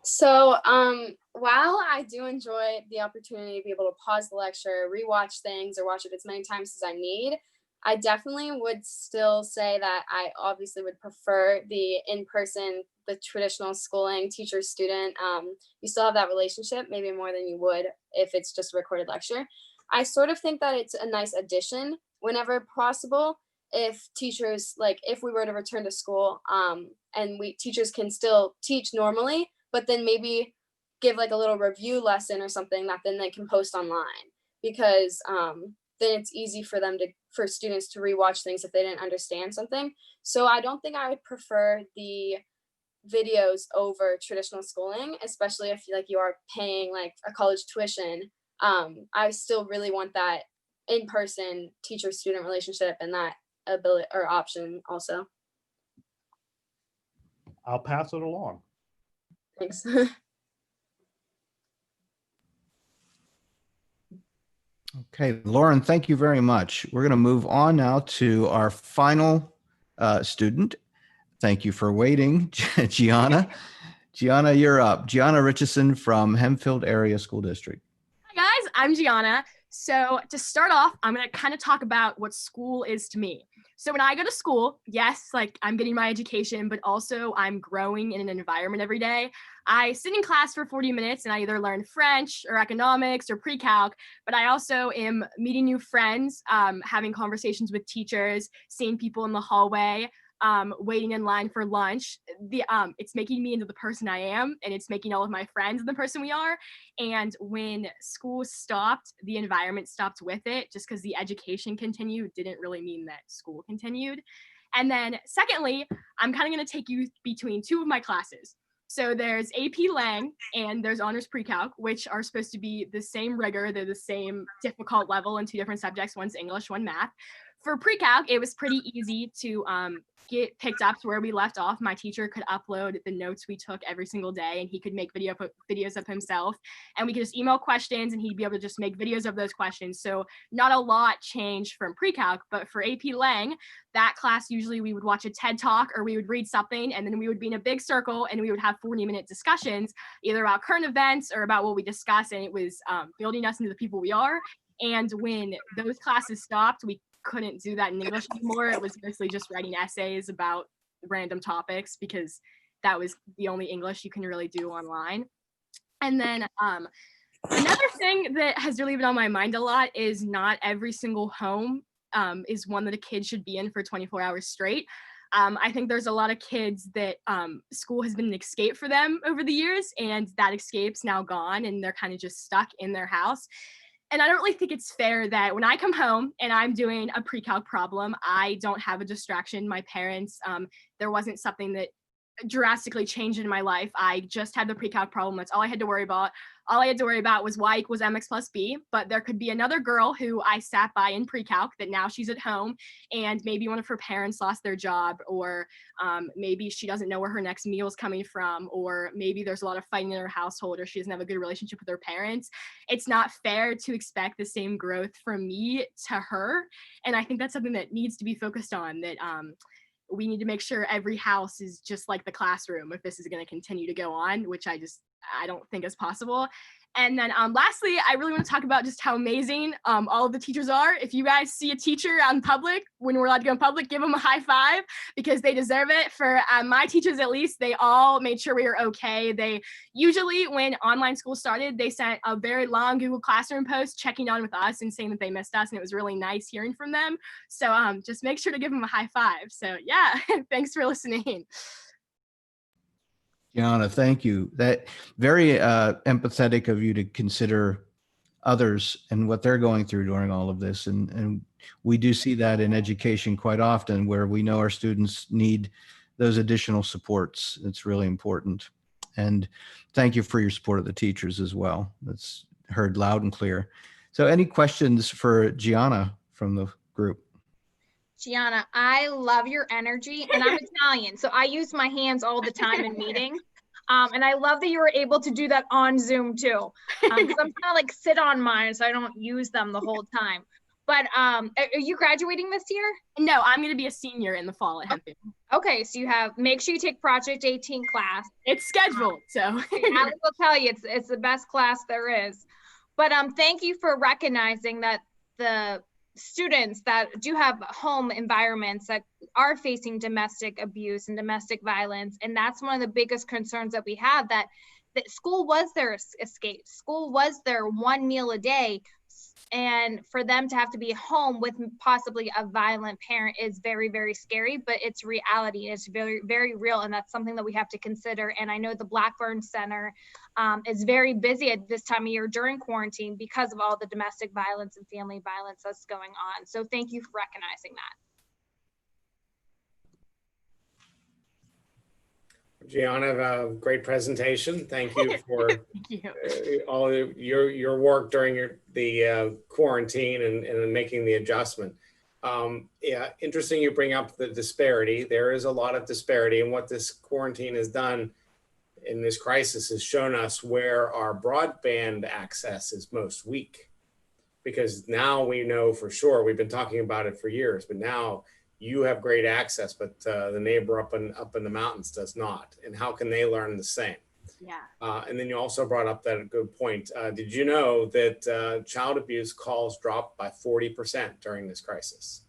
So, while I do enjoy the opportunity to be able to pause the lecture, rewatch things, or watch it as many times as I need, I definitely would still say that I obviously would prefer the in-person, the traditional schooling, teacher student. You still have that relationship, maybe more than you would if it's just a recorded lecture. I sort of think that it's a nice addition whenever possible. If teachers, like if we were to return to school, and teachers can still teach normally, but then maybe give like a little review lesson or something that then they can post online, because then it's easy for students to rewatch things if they didn't understand something. So I don't think I would prefer the videos over traditional schooling, especially if like you are paying like a college tuition. I still really want that in-person teacher-student relationship and that ability or option also. I'll pass it along. Thanks. Okay, Lauren, thank you very much. We're going to move on now to our final student. Thank you for waiting, Gianna. Gianna, you're up. Gianna Richardson from Hempfield Area School District. Hi guys, I'm Gianna. So to start off, I'm going to kind of talk about what school is to me. So when I go to school, yes, like I'm getting my education, but also I'm growing in an environment every day. I sit in class for 40 minutes and I either learn French or economics or pre-calc, but I also am meeting new friends, having conversations with teachers, seeing people in the hallway, waiting in line for lunch. It's making me into the person I am, and it's making all of my friends the person we are. And when school stopped, the environment stopped with it. Just because the education continued didn't really mean that school continued. And then secondly, I'm kind of going to take you between two of my classes. So there's AP Lang and there's Honors Pre-Calc, which are supposed to be the same rigor. They're the same difficult level in two different subjects. One's English, one math. For Pre-Calc, it was pretty easy to get picked up to where we left off. My teacher could upload the notes we took every single day, and he could make videos of himself, and we could just email questions and he'd be able to just make videos of those questions. So not a lot changed from Pre-Calc, but for AP Lang, that class, usually we would watch a TED Talk or we would read something, and then we would be in a big circle and we would have 40-minute discussions, either about current events or about what we discuss, and it was building us into the people we are. And when those classes stopped, we couldn't do that in English anymore. It was mostly just writing essays about random topics, because that was the only English you can really do online. And then another thing that has really been on my mind a lot is not every single home is one that a kid should be in for 24 hours straight. I think there's a lot of kids that school has been an escape for them over the years, and that escape's now gone and they're kind of just stuck in their house. And I don't really think it's fair that when I come home and I'm doing a pre-calc problem, I don't have a distraction. My parents, there wasn't something that drastically changed in my life. I just had the pre-calc problem. That's all I had to worry about. All I had to worry about was y equals mx plus b. But there could be another girl who I sat by in pre-calc that now she's at home, and maybe one of her parents lost their job, or maybe she doesn't know where her next meal is coming from, or maybe there's a lot of fighting in her household, or she doesn't have a good relationship with her parents. It's not fair to expect the same growth from me to her. And I think that's something that needs to be focused on, that we need to make sure every house is just like the classroom if this is going to continue to go on, which I don't think is possible. And then lastly, I really want to talk about just how amazing all of the teachers are. If you guys see a teacher out in public, when we're allowed to go in public, give them a high five, because they deserve it. For my teachers, at least, they all made sure we were okay. They usually, when online school started, they sent a very long Google Classroom post checking on with us and saying that they missed us, and it was really nice hearing from them. So just make sure to give them a high five. So yeah, thanks for listening. Gianna, thank you. That very empathetic of you to consider others and what they're going through during all of this. And we do see that in education quite often, where we know our students need those additional supports. It's really important. And thank you for your support of the teachers as well. That's heard loud and clear. So any questions for Gianna from the group? Gianna, I love your energy, and I'm Italian, so I use my hands all the time in meetings. And I love that you were able to do that on Zoom too, because I'm trying to like sit on mine so I don't use them the whole time. But are you graduating this year? No, I'm going to be a senior in the fall at Hempfield. Okay, so you have, make sure you take Project 18 class. It's scheduled, so. Allie will tell you it's the best class there is. But thank you for recognizing that the students that do have home environments that are facing domestic abuse and domestic violence, and that's one of the biggest concerns that we have, that school was their escape. School was their one meal a day, and for them to have to be home with possibly a violent parent is very, very scary, but it's reality. It's very, very real, and that's something that we have to consider. And I know the Blackburn Center is very busy at this time of year during quarantine because of all the domestic violence and family violence that's going on. So thank you for recognizing that. Gianna, great presentation. Thank you for Thank you. all your work during the quarantine and making the adjustment. Yeah, interesting you bring up the disparity. There is a lot of disparity, and what this quarantine has done in this crisis has shown us where our broadband access is most weak. Because now we know for sure, we've been talking about it for years, but now you have great access, but the neighbor up in the mountains does not. And how can they learn the same? Yeah. And then you also brought up that good point. Did you know that child abuse calls dropped by 40% during this crisis?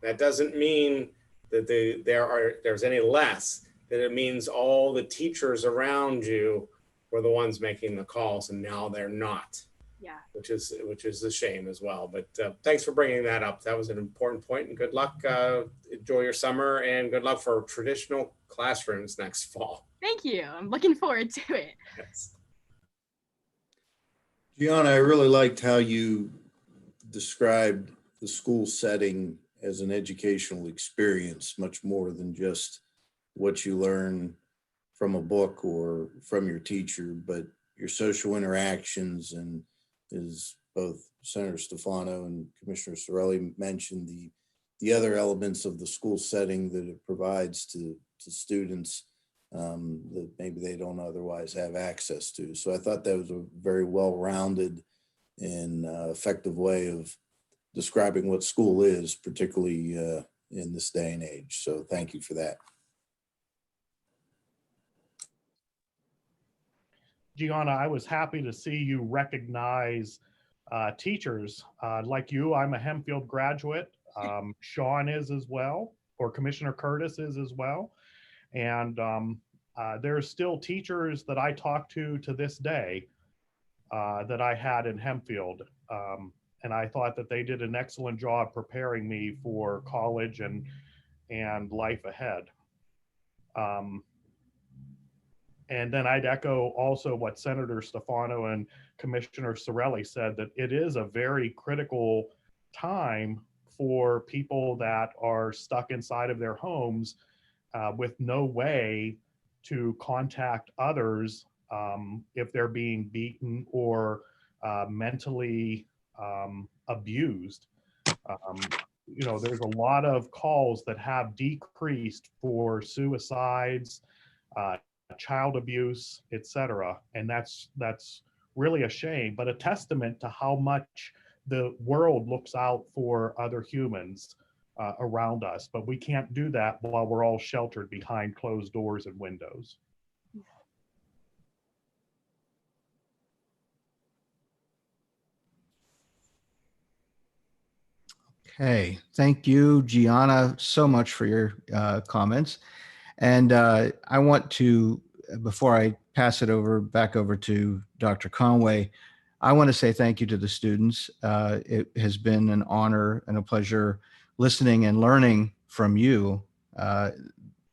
That doesn't mean that there's any less, that it means all the teachers around you were the ones making the calls, and now they're not. Yeah. Which is a shame as well. But thanks for bringing that up. That was an important point, and good luck. Enjoy your summer, and good luck for traditional classrooms next fall. Thank you. I'm looking forward to it. Yes. Gianna, I really liked how you described the school setting as an educational experience, much more than just what you learn from a book or from your teacher, but your social interactions. And as both Senator Stefano and Commissioner Sorelli mentioned, the other elements of the school setting that it provides to students that maybe they don't otherwise have access to. So I thought that was a very well-rounded and effective way of describing what school is, particularly in this day and age. So thank you for that. Gianna, I was happy to see you recognize teachers like you. I'm a Hempfield graduate. Sean is as well, or Commissioner Curtis is as well. And there's still teachers that I talk to this day that I had in Hempfield. And I thought that they did an excellent job preparing me for college and life ahead. And then I'd echo also what Senator Stefano and Commissioner Sorelli said, that it is a very critical time for people that are stuck inside of their homes with no way to contact others if they're being beaten or mentally abused. You know, there's a lot of calls that have decreased for suicides, child abuse, etc. And that's really a shame, but a testament to how much the world looks out for other humans around us. But we can't do that while we're all sheltered behind closed doors and windows. Okay, thank you, Gianna, so much for your comments. And I want to, before I pass it back over to Dr. Conway, I want to say thank you to the students. It has been an honor and a pleasure listening and learning from you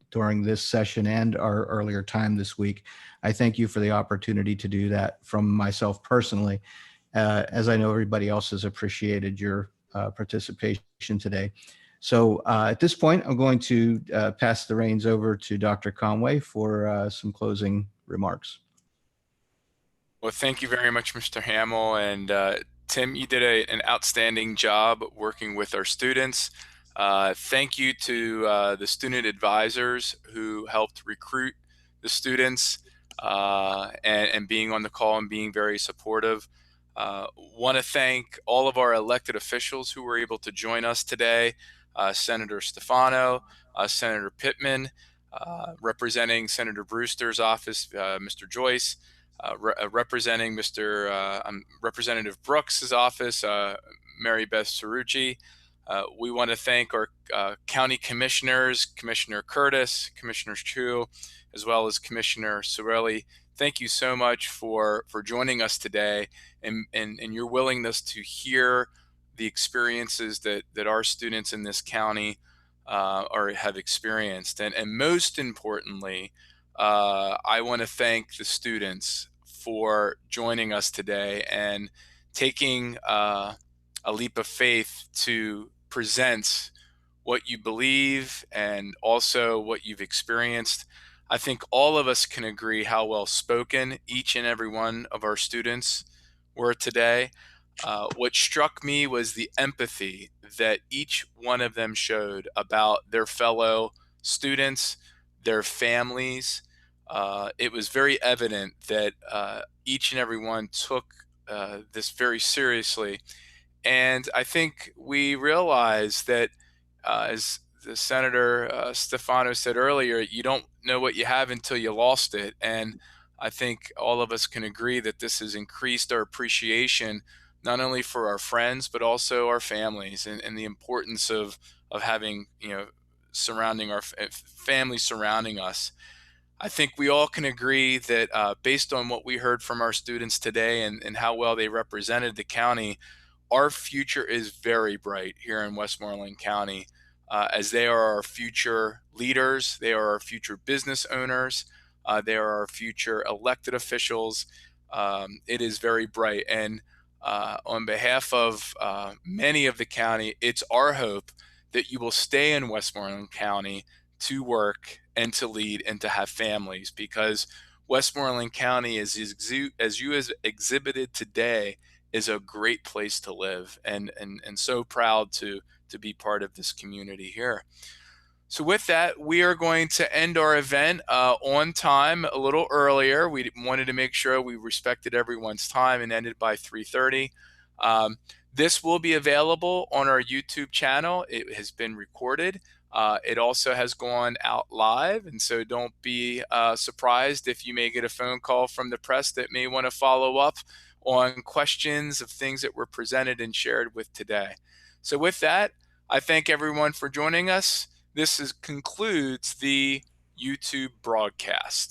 during this session and our earlier time this week. I thank you for the opportunity to do that from myself personally, as I know everybody else has appreciated your participation today. So at this point, I'm going to pass the reins over to Dr. Conway for some closing remarks. Well, thank you very much, Mr. Hamill. And Tim, you did an outstanding job working with our students. Thank you to the student advisors who helped recruit the students and being on the call and being very supportive. Want to thank all of our elected officials who were able to join us today. Senator Stefano, Senator Pittman, representing Senator Brewster's office, Mr. Joyce, representing Representative Brooks's office, Mary Beth Cerrucci. We want to thank our county commissioners, Commissioner Curtis, Commissioner Chu, as well as Commissioner Sorelli. Thank you so much for joining us today and your willingness to hear the experiences that our students in this county have experienced. And most importantly, I want to thank the students for joining us today and taking a leap of faith to present what you believe and also what you've experienced. I think all of us can agree how well spoken each and every one of our students were today. What struck me was the empathy that each one of them showed about their fellow students, their families. It was very evident that each and every one took this very seriously. And I think we realize that, as the Senator Stefano said earlier, you don't know what you have until you lost it. And I think all of us can agree that this has increased our appreciation, not only for our friends, but also our families and the importance of having, surrounding our families surrounding us. I think we all can agree that based on what we heard from our students today and how well they represented the county, our future is very bright here in Westmoreland County, as they are our future leaders, they are our future business owners, they are our future elected officials. It is very bright. And on behalf of many of the county, it's our hope that you will stay in Westmoreland County to work and to lead and to have families, because Westmoreland County, as you exhibited today, is a great place to live, and so proud to be part of this community here. So with that, we are going to end our event on time, a little earlier. We wanted to make sure we respected everyone's time and ended by 3:30. This will be available on our YouTube channel. It has been recorded. It also has gone out live, and so don't be surprised if you may get a phone call from the press that may want to follow up on questions of things that were presented and shared with today. So with that, I thank everyone for joining us. This concludes the YouTube broadcast.